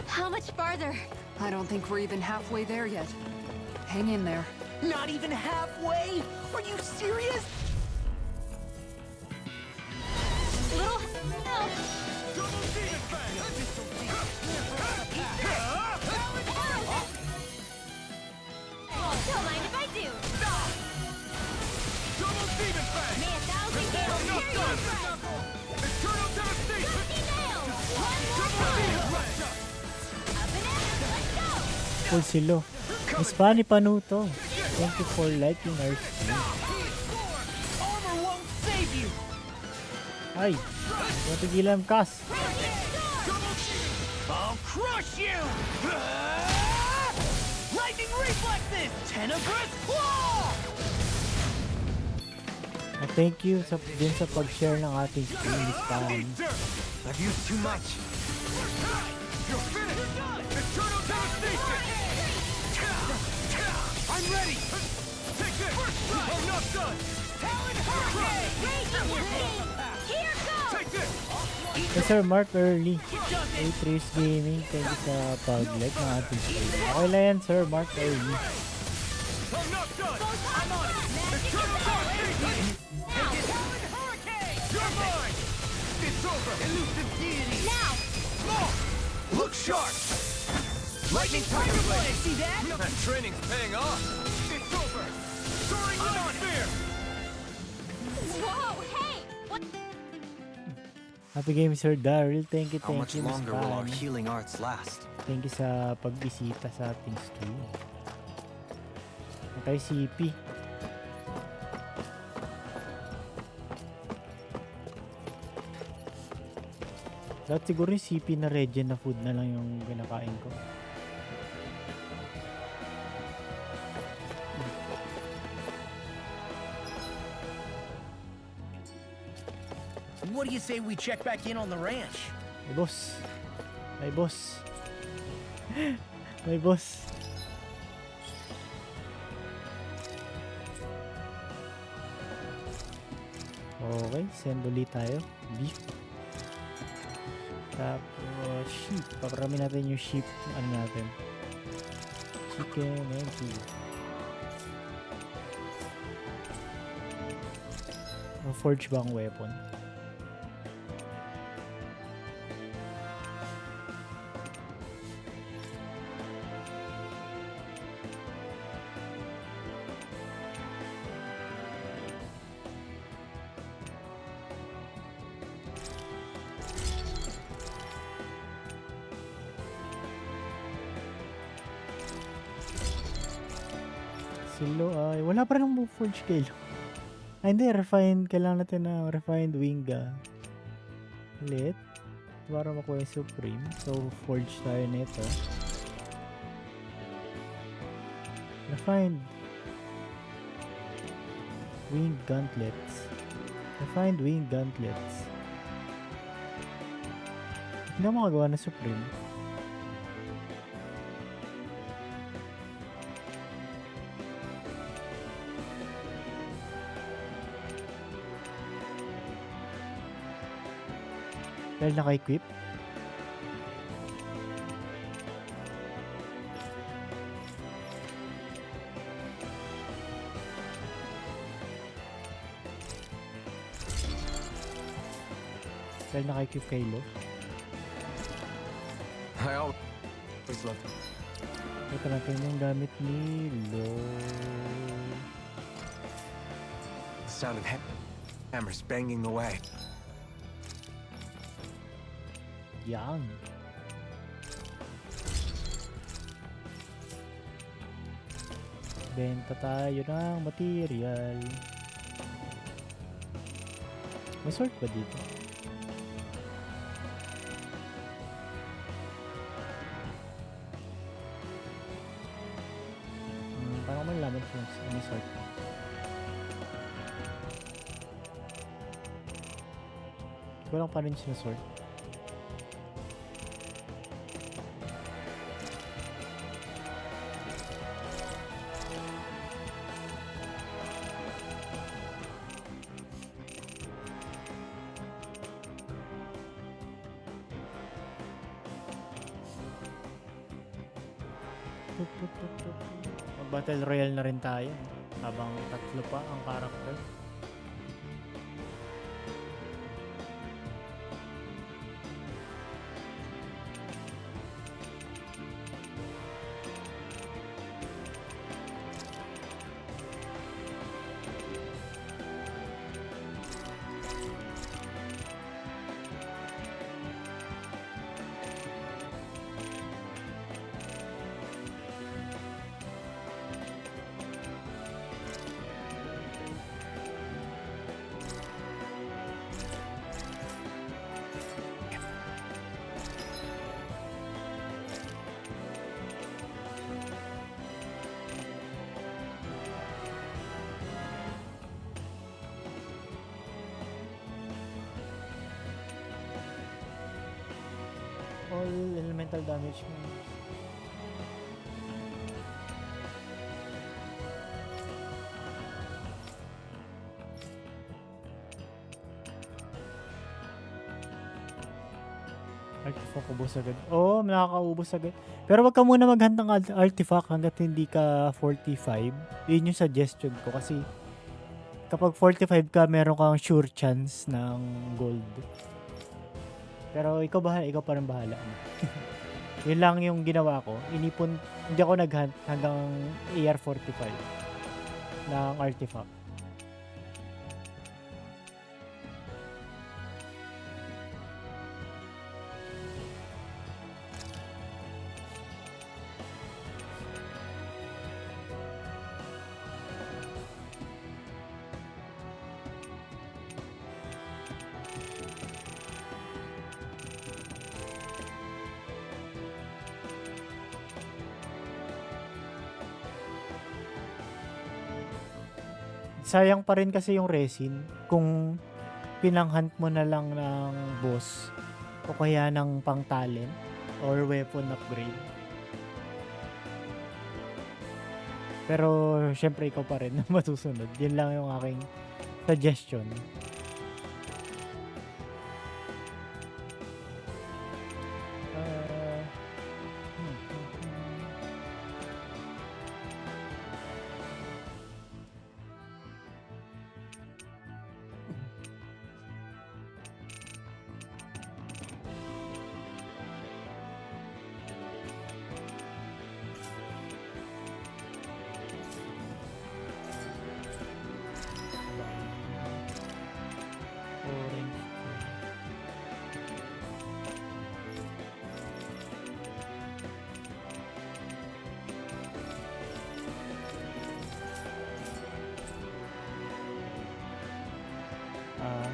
How much farther? I don't think we're even halfway there yet. Hang in there. Not even halfway? Are you serious? Little help. Don't mind if I do. May 1,000 gales hear your breath. Dusty nails. One more time. Up and at 'em. Let's go. Full silo. Miss Bunny Panuto. Thank you for liking our stream. Armor won't save you. Ay, matigilan kas. I'll crush you! Lightning reflexes! Tenebrous claw! Thank you din sa pag-share ng ating stream, Miss Bunny. I've used too much. You're finished! Eternal devastation! I'm ready! Take this! I'm not done! Talon hurricane! Raging Hurricane. Here goes. Take this! Kay Sir Mark Early. Atrius Gaming, thank you sa pag-like ng ating stream. Okay lang yan, Sir Mark Early. I'm not done! I'm on it! Eternal devastation! Talon hurricane! You're mine! It's over! Elusive deity! Now. Look sharp! Lightning Tiger Blade! See that? That training's paying off! It's over! Soaring Light Spear! Whoa, hey. What? Happy Game Sir Daryl, thank you, How thank much you, Miss longer will our Bunny. healing arts last? Thank you sa pagbisita sa ating stream. Okay, CP. Dapat siguro yung CP na regen na food na lang yung kinakain ko. What do you say we check back in on the ranch? May boss. May boss. May boss. Okay, send ulit tayo. Beef. Tapos sheep. Paparami natin yung sheep. Ano natin? Chicken and beef. Forge ba ang weapon? Silo ay wala pa rin ng forge kilo. Ay hindi, refined. Kailangan natin ng refined wing ulit para makuha yung supreme. So forge tayo nito. Refined wing gauntlets. Refined wing gauntlets. Hindi ako makagawa ng supreme. Dahil naka-equip. Dahil naka-equip kay Lo. I always loved him. Ito natin yung gamit ni Lo. The sound of hammers banging away. Yang. Benta tayo ng material. May sort ba dito? Parang malaman kung ano sort. Hindi ko lang paano yung sinasort. Mag-battle royale na rin tayo habang tatlo pa ang character. All elemental damage mo. Artifact ubos agad. Oo, nakakaubos agad. Pero wag ka muna maghanda ng artifact hanggat hindi ka 45. Yun yung suggestion ko kasi kapag 45 ka, meron kang sure chance ng gold. Pero ikaw pa rin bahala. Yun lang yung ginawa ko. Inipon, hindi ako nag-hunt hanggang AR 45 ng artifact. sayang pa rin kasi yung resin kung pinanghunt mo na lang ng boss o kaya ng pang talent or weapon upgrade. Pero syempre ikaw pa rin na masusunod. Yun lang yung aking suggestion. Orange. Ah.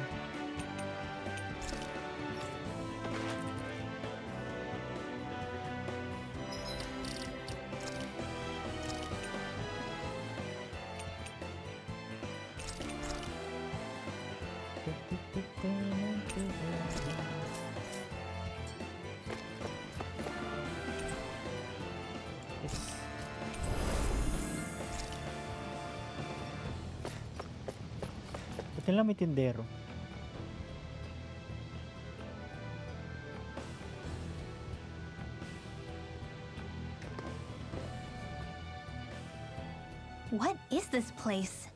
Yes. Ba't nila may tindero? What is this place?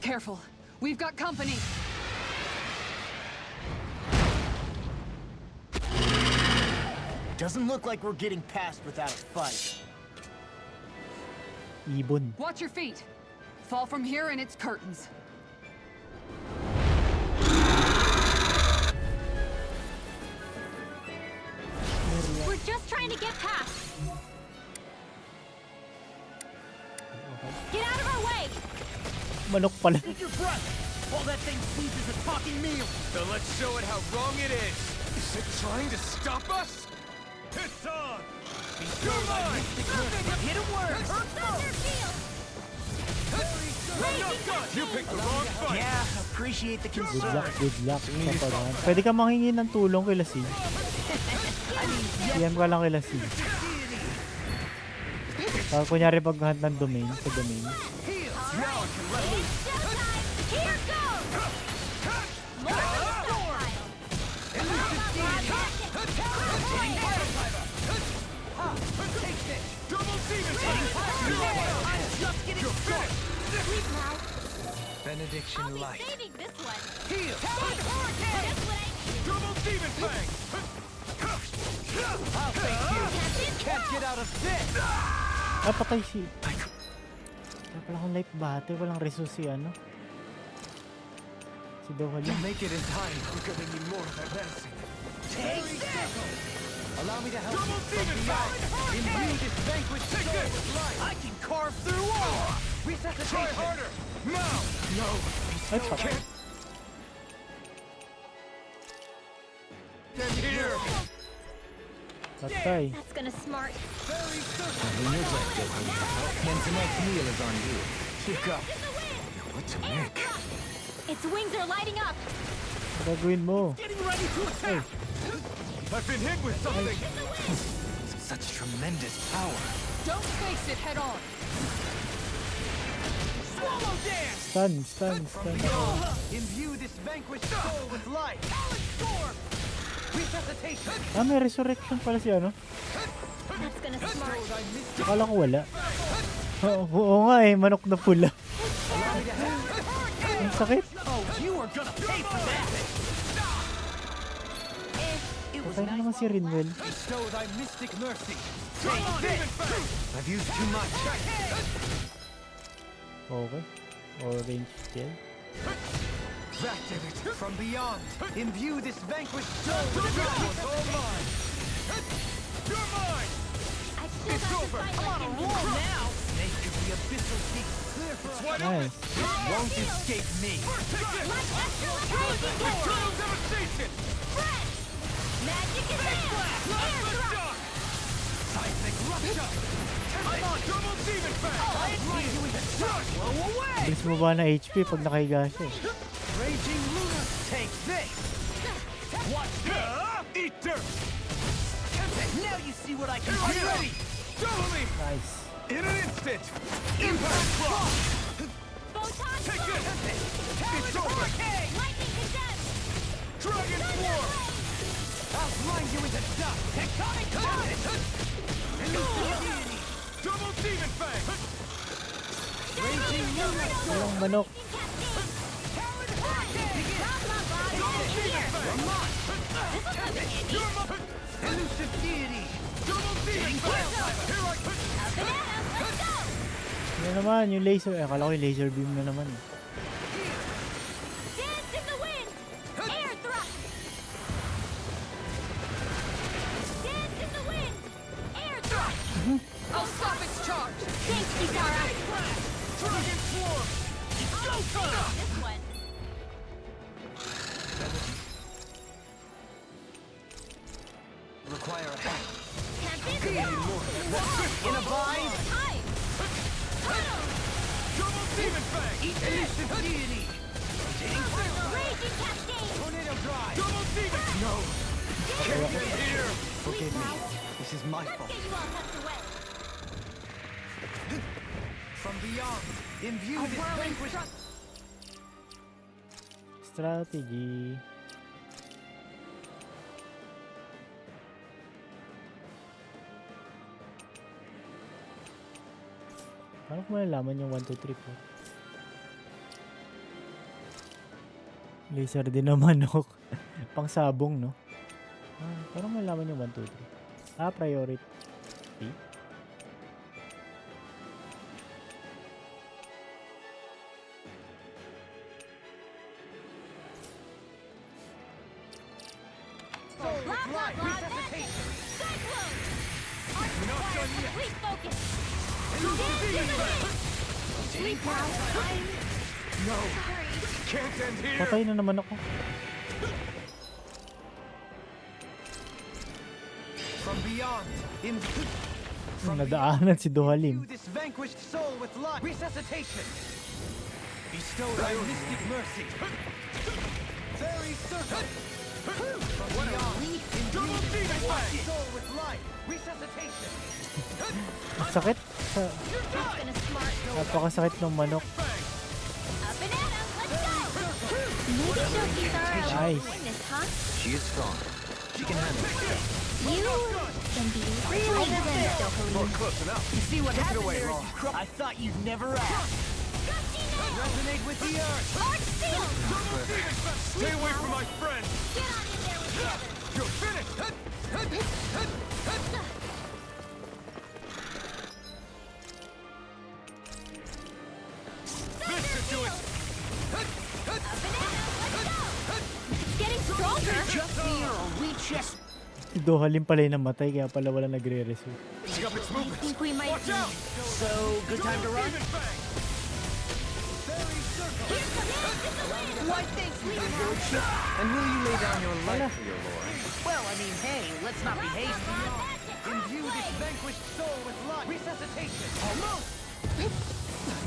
Careful. We've got company. Doesn't look like we're getting past without a fight. Ibon. Watch your feet. Fall from here and it's curtains. We're just trying to get past. Get out of our way! Manok pala. Take your breath! All that thing sees is a talking meal! So let's show it how wrong it is. Is it trying to stop us? It's on! You're mine! Hit him where it hurts most! You picked the wrong fight. Yeah, appreciate the Good concern. luck, good luck. Kapagan. Pwede ka manghingi ng tulong kay Lasig. PM ka lang kay Lasig. Pag kunyari pag-hunt ng domain, sa domain. Here goes! More of the stockpile! Please now. Benediction I'll be light. saving this one. Heal! Just what I need. Double demon fang! I'll face you! Can't get out of this! Ah, patay si... Wala pala akong life battery. Walang resource si ano. Si Dohali. Make it in time. We're gonna need more of that medicine. Allow me to help you from beyond. Imbue this vanquished soul with life. I can carve through all. Resuscitation. Try harder. Now. No. Ay, patay. Then here. Patay. That's gonna smart. Very certain. Then tonight's meal is on you. Kick up. What to make? Its wings are lighting up. Ano gagawin mo? Getting ready to attack. I've been hit with something. Such tremendous power. Don't face it head on. Swallow dance. Stun ako. Imbue this vanquished soul with life. Storm. Resuscitation. Ah, may resurrection pala si ano. That's gonna smart. Akala ko wala. Oo nga eh, manok na pula. Ang sakit. Oh, you are gonna pay for that. Patay na naman si Rinwell. Bestow thy mystic mercy. Take this. I've used too much. Okay. Orange gel. That did it. From beyond, imbue this vanquished soul with life. All mine. You're mine. I still It's got to over. fight I'm on like a an roll idiot. now. Snake of the abyssal deep. Clear for us. Nice. Won't escape me. Like extra crazy glory. Eternal devastation. Fresh. Magic is there. Air drop. Seismic rupture. I'm on double demon fang! I'll blind you with a shot! Blow away! Bilis mo ba na HP pag nakahiga siya eh. Raging Luna, take this! Watch this! Eat dirt! Now you see what I can do! Get ready! Double me! Nice. In an instant! Impact block! Photon Take this! It's over! Lightning condemned! Dragon Swarm! I'll blind you with a dust! Tectonic Torrent! Double demon fang! Raging Luna! Walang manok. Elusive deity! Double demon fang! Here I come! Ano naman, yung laser. Eh, akala ko yung laser beam na naman. Dance in the wind! Air thrust! Dance in the wind! Air thrust! I'll stop its charge! Thanks, Kisara! Dragon Swarm! Go time! This one. Require a hack. Can't be In a bind! Time! Double demon fang! Elusive deity! Raging cascade! Tornado drive! Double demon! No! Get here! Forgive me. This is my Let's fault. get you all tucked away. From beyond, imbue this vanquished... Strategy. Paano ko malalaman yung 1, 2, 3, 4? Laser din na manok. Pang sabong, no? Paano malalaman yung 1, 2, 3? Priority. Blah, blah, blah, vengeance! Cyclone! Refocus! Dance in the wind! Sleep now. I'm No! sorry. Can't end here! Patay na naman ako. From beyond, imbue... Nadaanan si Dohalim. This vanquished soul with life. Resuscitation. Bestow thy mystic mercy. Fairy circle. From beyond, double demon fang. Soul with life. Resuscitation. Ang sakit. It's been a smart go. Napakasakit ng manok. A banana, let's go! Maybe show Kisara a Nice. little kindness, huh? She is strong. She can handle it. You can be really good, Dohalim. Close enough. You see what happened there? I thought you'd never ask. Gusty nail! Resonate with the earth. Large steel! Stay away from my friend. Get on in there with the others! You're finished. This should do it. A banana, let's go! It's getting stronger! Just here, we check. Si Dohalim pala yung namatay, kaya pala wala nagre-resume. Pick up its I movement. think we might Watch be... out! So, good time to run? Demon fang. Fairy circle. Here's the dance in the wind! Why, thanks, Sleep Luna. now! And will you lay down your life for your lord? Well, I mean, hey, let's not be hasty. Imbue this vanquished soul with life. Resuscitation. Almost.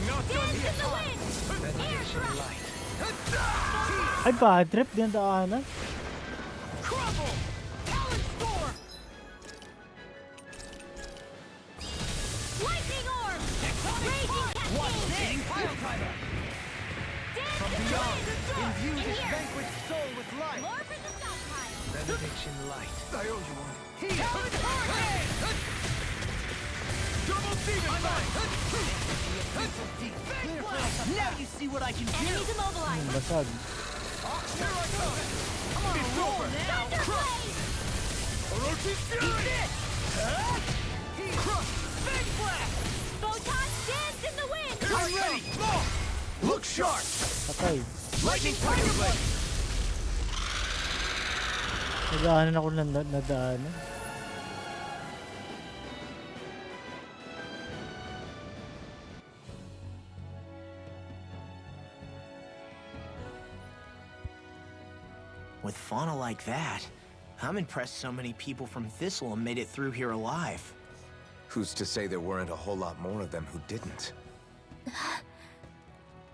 Not done Dance yet. in the wind! Air thrust! Ay, bad trip. Dinadaanan. Crumble. Talon storm! Lightning orb! Raging cascade! Pile driver. Dance From in the beyond, wind! imbue In this here! vanquished soul with life. More for the stockpile! Benediction light. I owe you one. Talon tornado. Double demon fang. Now you see what I can do. Enemies immobilized! Basag. Here I come. It's over. Thunder blade! Orochi's fury. Crush. Big blast. Photon dance in the wind! I'm ready. Look sharp. Patay. Lightning tiger blade. Nadaanan ako na nadaanan. With fauna like that, I'm impressed so many people from Thistleum made it through here alive. Who's to say there weren't a whole lot more of them who didn't?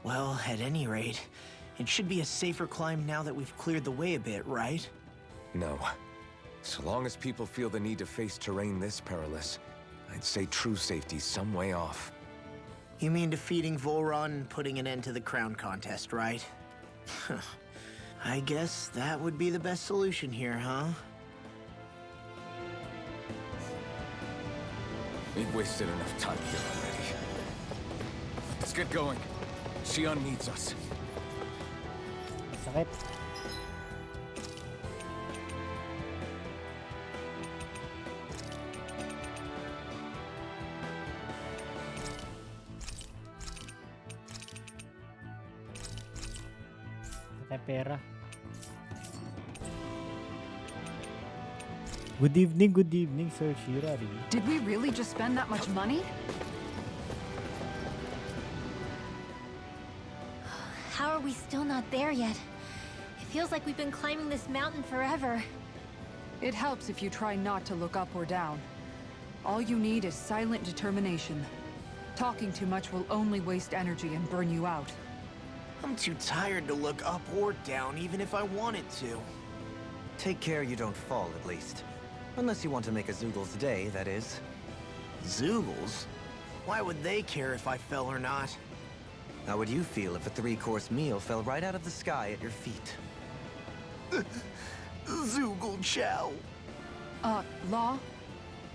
Well, at any rate, it should be a safer climb now that we've cleared the way a bit, right? No. So long as people feel the need to face terrain this perilous, I'd say true safety's some way off. You mean defeating Volron and putting an end to the crown contest, right? I guess that would be the best solution here, huh? We've wasted enough time here already. Let's get going. Xion needs us. Sakit. Sakit pera. Good evening, Sir Shirari. Did we really just spend that much money? How are we still not there yet? It feels like we've been climbing this mountain forever. It helps if you try not to look up or down. All you need is silent determination. Talking too much will only waste energy and burn you out. I'm too tired to look up or down, even if I wanted to. Take care you don't fall, at least. Unless you want to make a Zoogle's day, that is. Zoogles? Why would they care if I fell or not? How would you feel if a 3-course meal fell right out of the sky at your feet? Zoogle chow. Law?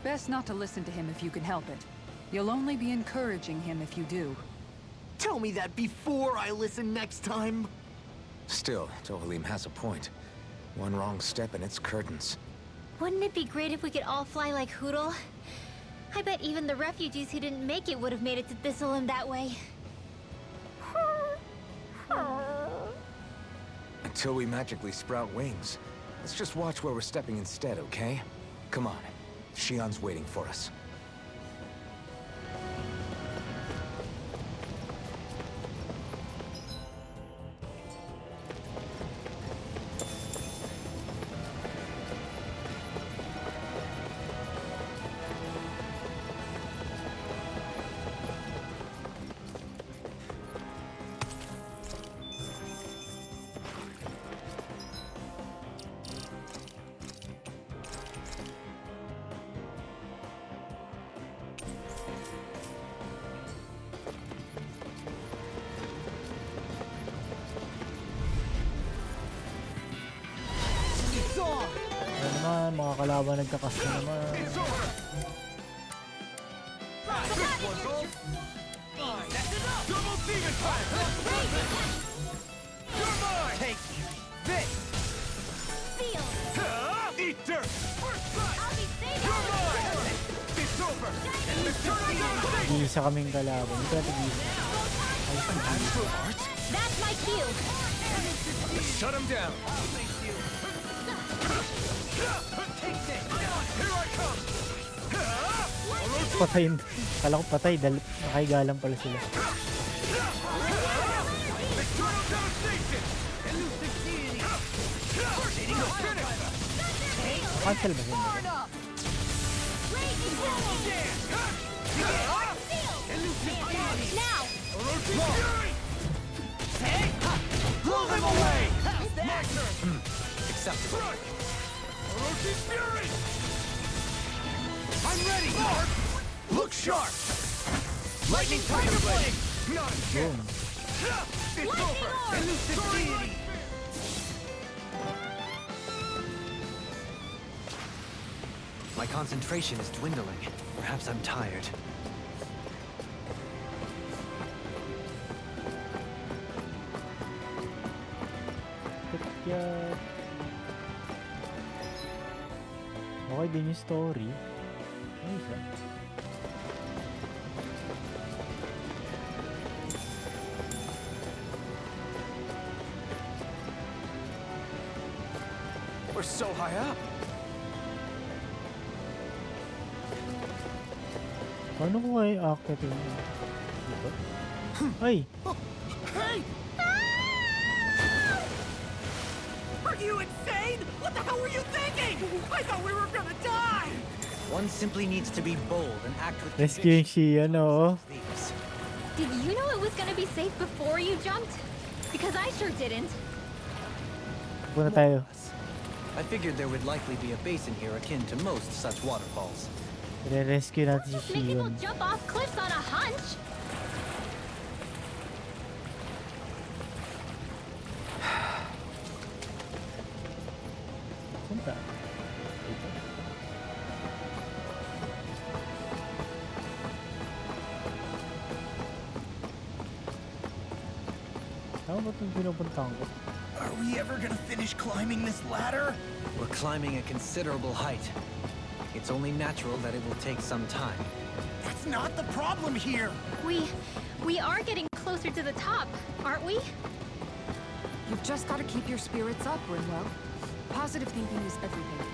Best not to listen to him if you can help it. You'll only be encouraging him if you do. Tell me that before I listen next time. Still, Dohalim has a point. One wrong step and it's curtains. Wouldn't it be great if we could all fly like Hootle? I bet even the refugees who didn't make it would have made it to Thistleum that way. Until we magically sprout wings, let's just watch where we're stepping instead, okay? Come on. Xion's waiting for us. Ano naman, mga kalaban nagkakas na naman. Double demon fire! You're mine! Take this! Eat dirt! I'll be safe. You're mine! It's over! Eternal devastation! Tig-isa kaming kalaban. Hindi pala tig-isa. Astral Arts? That's my cue. Shut him down! Take this! Here I come! Patay. Kala ko patay dahil nakahiga lang pala sila. Eternal devastation! Elusive deity! Cancel ba yun? Now. Blow them away! Acceptable. Orochi's fury! I'm ready! Mark! Look sharp! Lightning Tiger Blade! Not a chance! It's over! Elusive deity! My concentration is dwindling. Perhaps I'm tired. Yeah. Okay din yung story. Ayos ah. We're so high up! Paano ko ay akit yung dito? Ay! Hey! Are you insane? What the hell were you thinking? I thought we were gonna die! One simply needs to be bold and act with Rescuing conviction. Shia, no? These. Did you know it was gonna be safe before you jumped? Because I sure didn't. Punta tayo. I figured there would likely be a basin here akin to most such waterfalls. Re-rescue natin si Make people Shion. jump off cliffs on a hunch. Punta. Tama ba itong pinupuntahan ko? Are we ever gonna finish climbing this ladder? We're climbing a considerable height. It's only natural that it will take some time. That's not the problem here. We are getting closer to the top, aren't we? You've just got to keep your spirits up, Rinwell. Positive thinking is everything.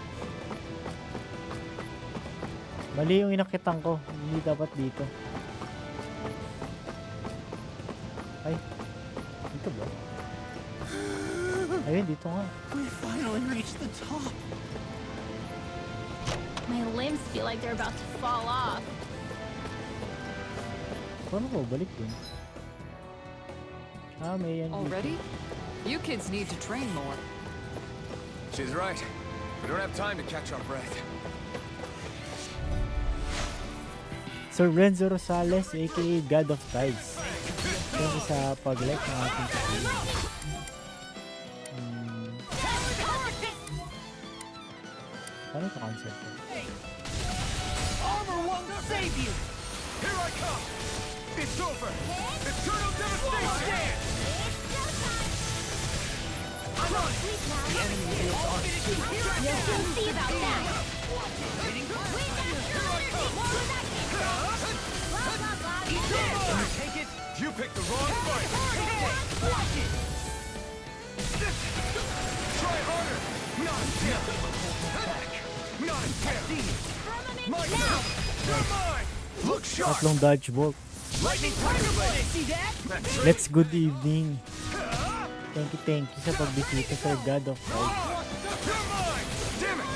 Mali yung inakitan ko. Hindi dapat dito. Ay. Dito ba? Ayun, dito nga. We finally reached the top. My limbs feel like they're about to fall off. Paano ko? Balik dun. Ah, may yan. Already? You kids need to train more. She's right. We don't have time to catch our breath. Sir Renzo Rosales, aka God of Tides. Thank you sa pag-like ng ating video. Paano ito concept ko? Armor won't save you. Here I come! It's over! Eternal devastation! We'll see about that. Take it! You picked the wrong fight! Try harder! Not again! Not again! My now! You're mine! Look sharp! Tatlong dodgeball. Lightning Tiger Blade. See that? Let's good evening. Thank you sa pagbisita Sir God of Tides. You're mine! Damn it!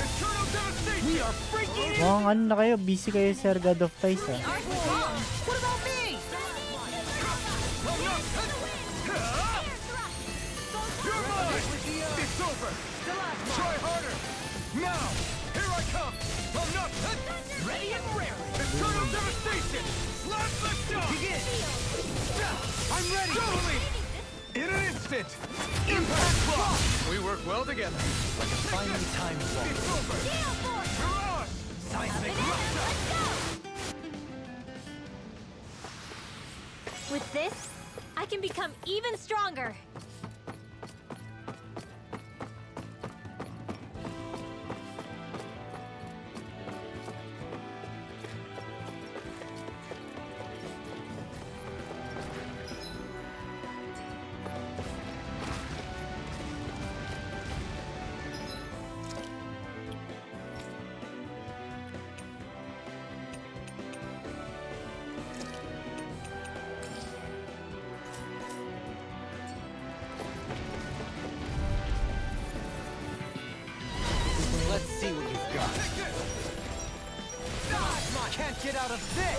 Eternal devastation! We are freaking it. Mukhang ano na kayo, busy kayo Sir God of Tides ha. What about me? You're mine! It's over! Try harder! Now! Here I come! I'm not... Ready and raring. Eternal devastation! Slap the shot! Begin. I'm ready! Totally! In an instant! Impact block! We work well together. Like a finely timed ball. It's over! Mirage! Seismic With this, I can become even stronger. Let's see what you've got. can't get out of this.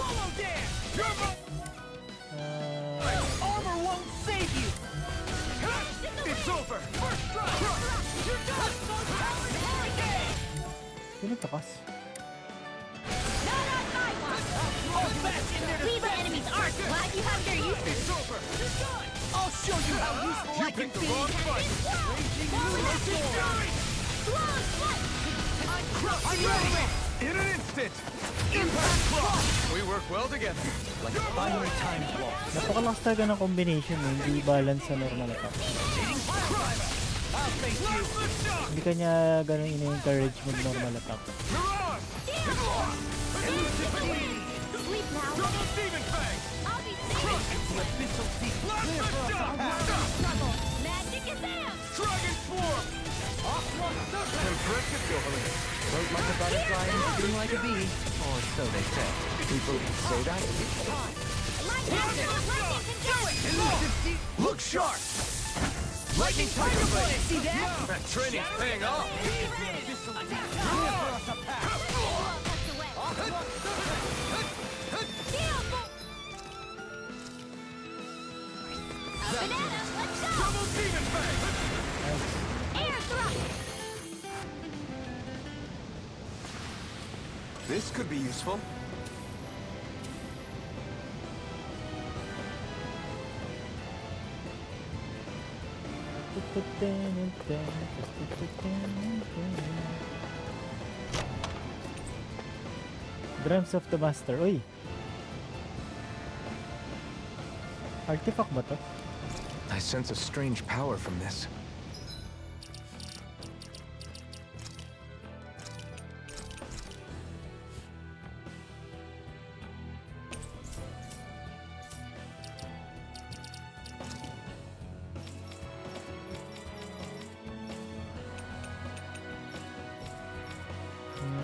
Armor won't save you. It's over! First strike. You're done. Pinatakas. All back in there to Leave our enemies aren't glad you have their uses. It's over! I'll show you how useful I You can picked the be. wrong fight! I'm ready. In an instant! Impact block! We work well together. Like a finely timed ball. Napakalakas talaga ng combination eh. Hindi balance sa normal attack. I'll face you. Hindi kanya ganun ina-encourage mag-normal attack. Mirage! Sleep now. Double Demon Fang! I'll be safe. Abyssal sea Blast clear the for us. shot! Magic is out. Dragon Swarm! Impressive, Yohelin. Float like a butterfly and sting like a bee. Or so they say. People say that? Look sharp! Lightning Tiger Blade. See that? That training's paying off! Clear for us a path. This could be useful. Dreams of the Master. Uy! Artifact ba to? I sense a strange power from this.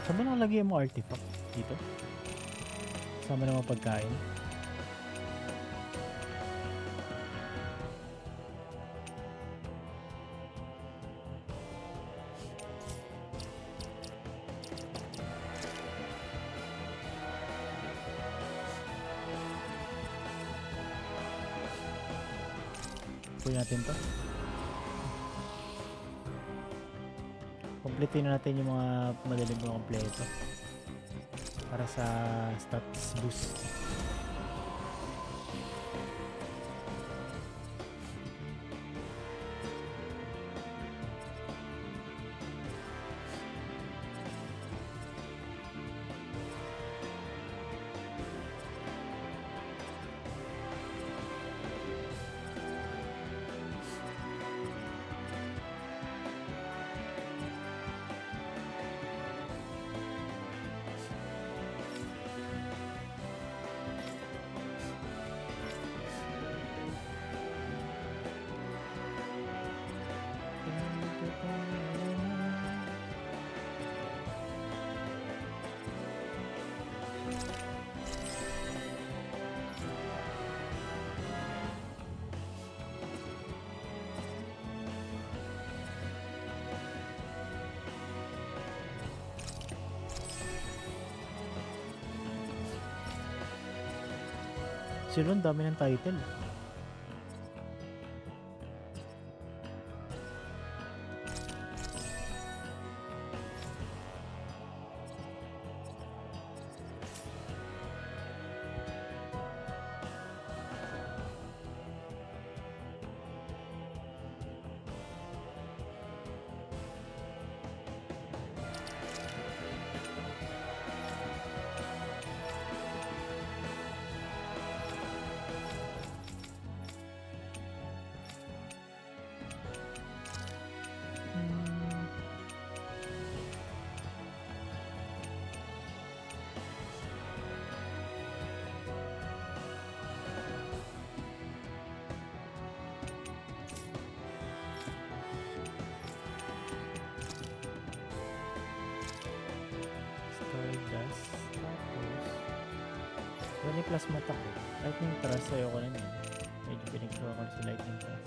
Saan ba nakalagay mo artifact? Dito? Sama naman pagkain. Kunin natin to. Kompletin na natin yung mga madaling mga kompleto para sa stats boost. Sila ang dami ng title. Stardust. Tapos Lightning Plus mata ko. Lightning Thrust ayoko na yun. Medyo pinagsawa ko sa Lightning Thrust.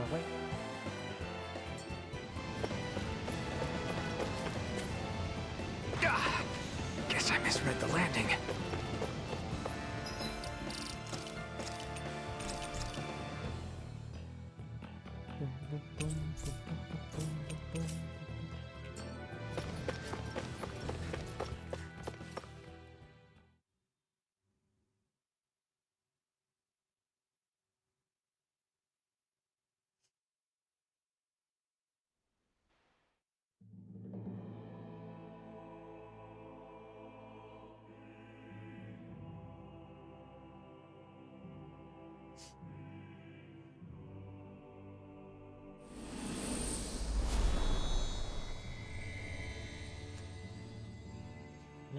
Okay. Guess I misread the landing.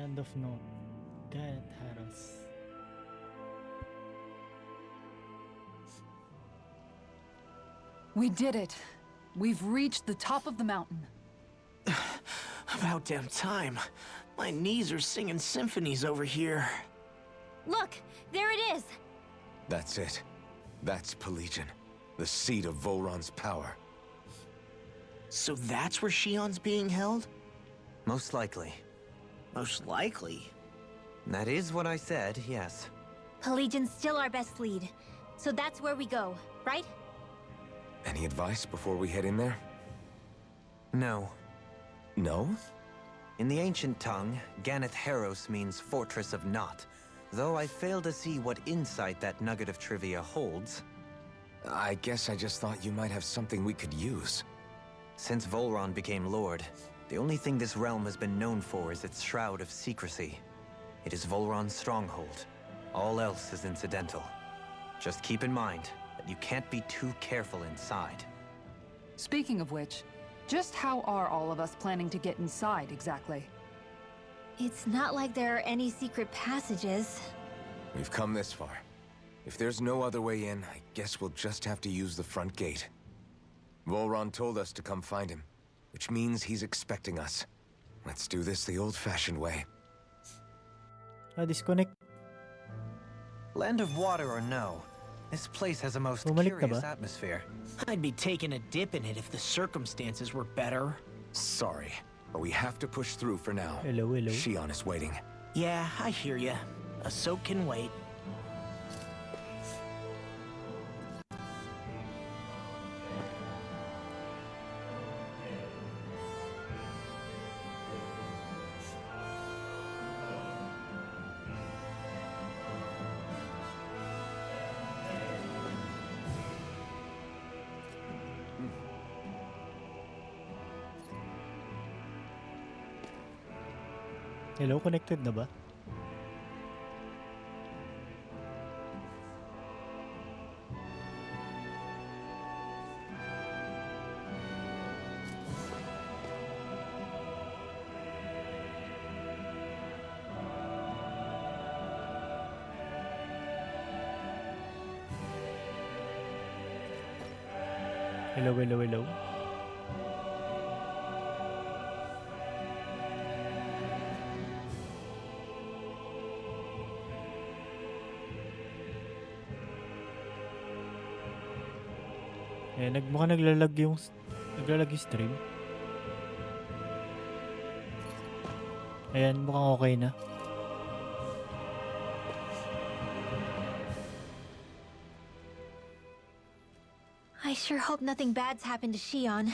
End of note. Gareth Harris. We did it. We've reached the top of the mountain. About damn time. My knees are singing symphonies over here. Look, there it is. That's it. That's Pelegion, the seat of Volron's power. So that's where Shion's being held? Most likely. Most likely. That is what I said, yes. Pelagian's still our best lead. So that's where we go, right? Any advice before we head in there? No. No? In the ancient tongue, Ganeth Heros means Fortress of Naught, though I fail to see what insight that nugget of trivia holds. I guess I just thought you might have something we could use. Since Volron became Lord, the only thing this realm has been known for is its shroud of secrecy. It is Volron's stronghold. All else is incidental. Just keep in mind that you can't be too careful inside. Speaking of which, just how are all of us planning to get inside exactly? It's not like there are any secret passages. We've come this far. If there's no other way in, I guess we'll just have to use the front gate. Volron told us to come find him, which means he's expecting us. Let's do this the old-fashioned way. Disconnect. Land of water or no, this place has a most Bumalik ka curious ba? atmosphere. I'd be taking a dip in it if the circumstances were better. Sorry, but we have to push through for now. Hello, hello. Shion is waiting. Yeah, I hear ya. A soak can wait. Hello, connected na ba? Hello, hello, hello. Eh, mukhang naglalag yung stream. Ayan, mukhang okay na. I sure hope nothing bad's happened to Shion.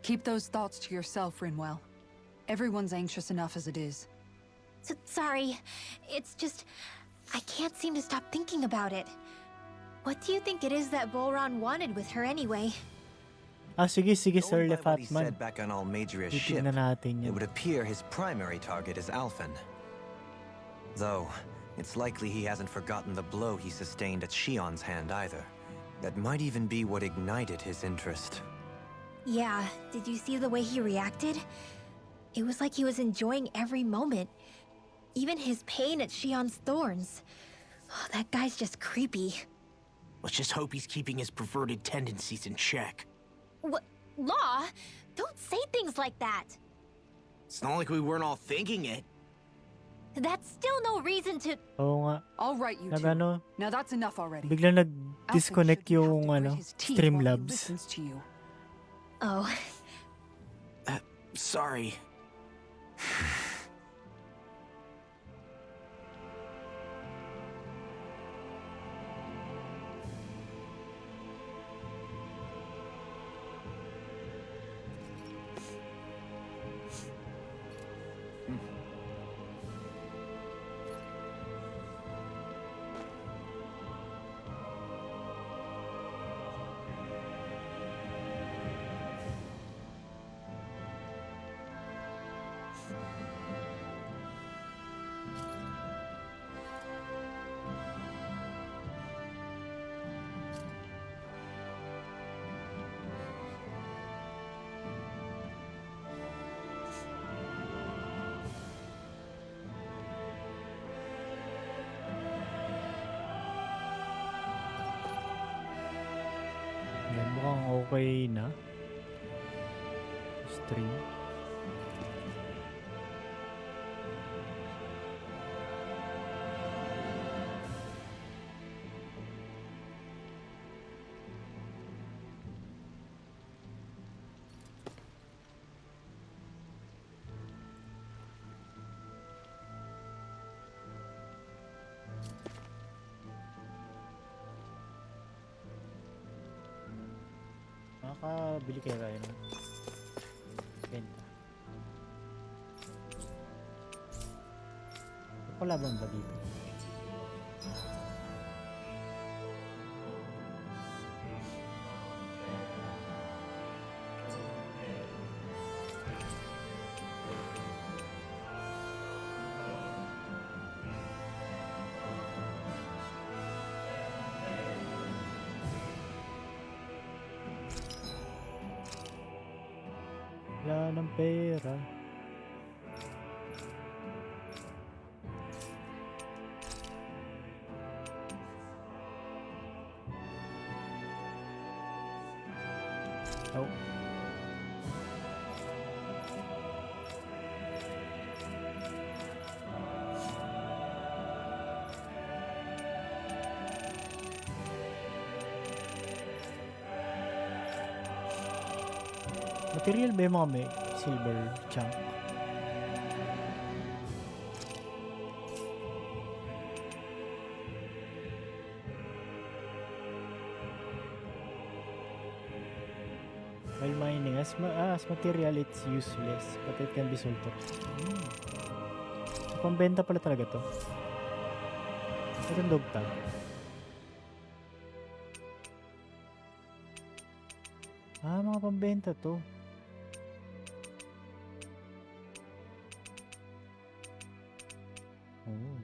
Keep those thoughts to yourself, Rinwell. Everyone's anxious enough as it is. Sorry. It's just... I can't seem to stop thinking about it. What do you think it is that Volron wanted with her anyway? Sige, Sir Going by what he Lefatman. said back on Almadria's ship, Titignan natin it yan. would appear his primary target is Alphen. Though, it's likely he hasn't forgotten the blow he sustained at Shion's hand either. That might even be what ignited his interest. Yeah, did you see the way he reacted? It was like he was enjoying every moment. Even his pain at Shion's thorns. Oh, that guy's just creepy. Let's just hope he's keeping his perverted tendencies in check. What? Law? Don't say things like that. It's not like we weren't all thinking it. That's still no reason to... Oo nga. All right, you two. Nag-ano, Now that's enough already. biglang Alphen nag-disconnect shouldn't have yung to grit ano, his teeth while he Streamlabs. listens to you. Oh, Sorry. Okay na. Stream. Makakabili kaya tayo ng benta. Wala bang ba dito? Wala ng pera. Oh. Material ba yung mga may silver chunk? While mining, as material, it's useless, but it can be sold for. So, pambenta pala talaga to. Itong dog tag. Mga pambenta to. Oh.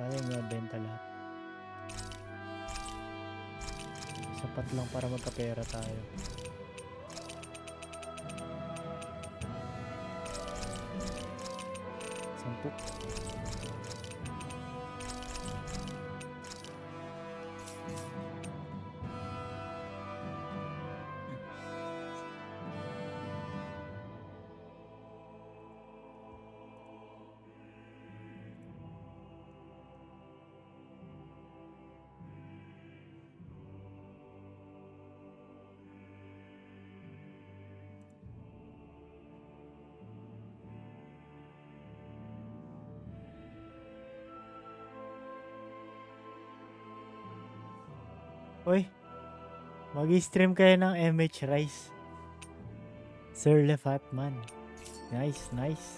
Ayaw nga benta lahat. Sapat lang para magkapera tayo. Sampuk. Uy, mag-stream kayo ng MH Rise. Sir Lefatman. Nice, nice.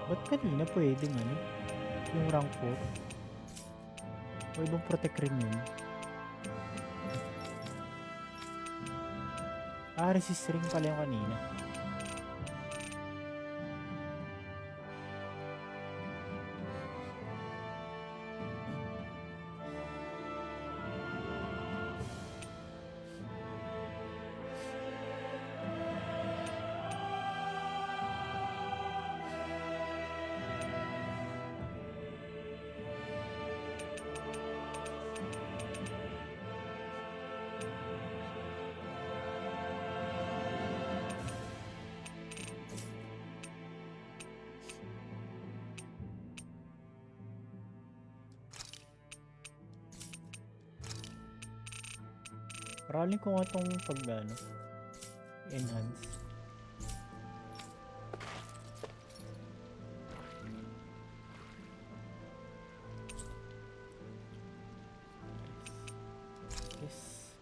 Ba't kanina pwedeng ano? Yung rank 4? O ibang protect rin yun? Resist ring pala yung kanina. Paraling ko nga itong enhance. Yes.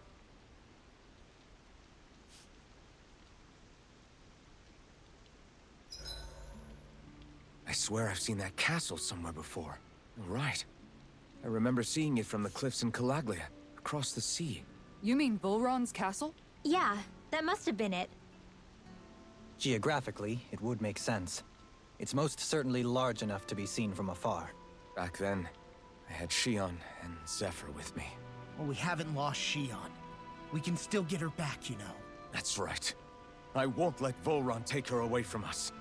I swear I've seen that castle somewhere before. Right. I remember seeing it from the cliffs in Calaglia, across the sea. You mean Volron's castle? Yeah, that must have been it. Geographically, it would make sense. It's most certainly large enough to be seen from afar. Back then, I had Shion and Zephyr with me. Well, we haven't lost Shion. We can still get her back, you know. That's right. I won't let Volron take her away from us.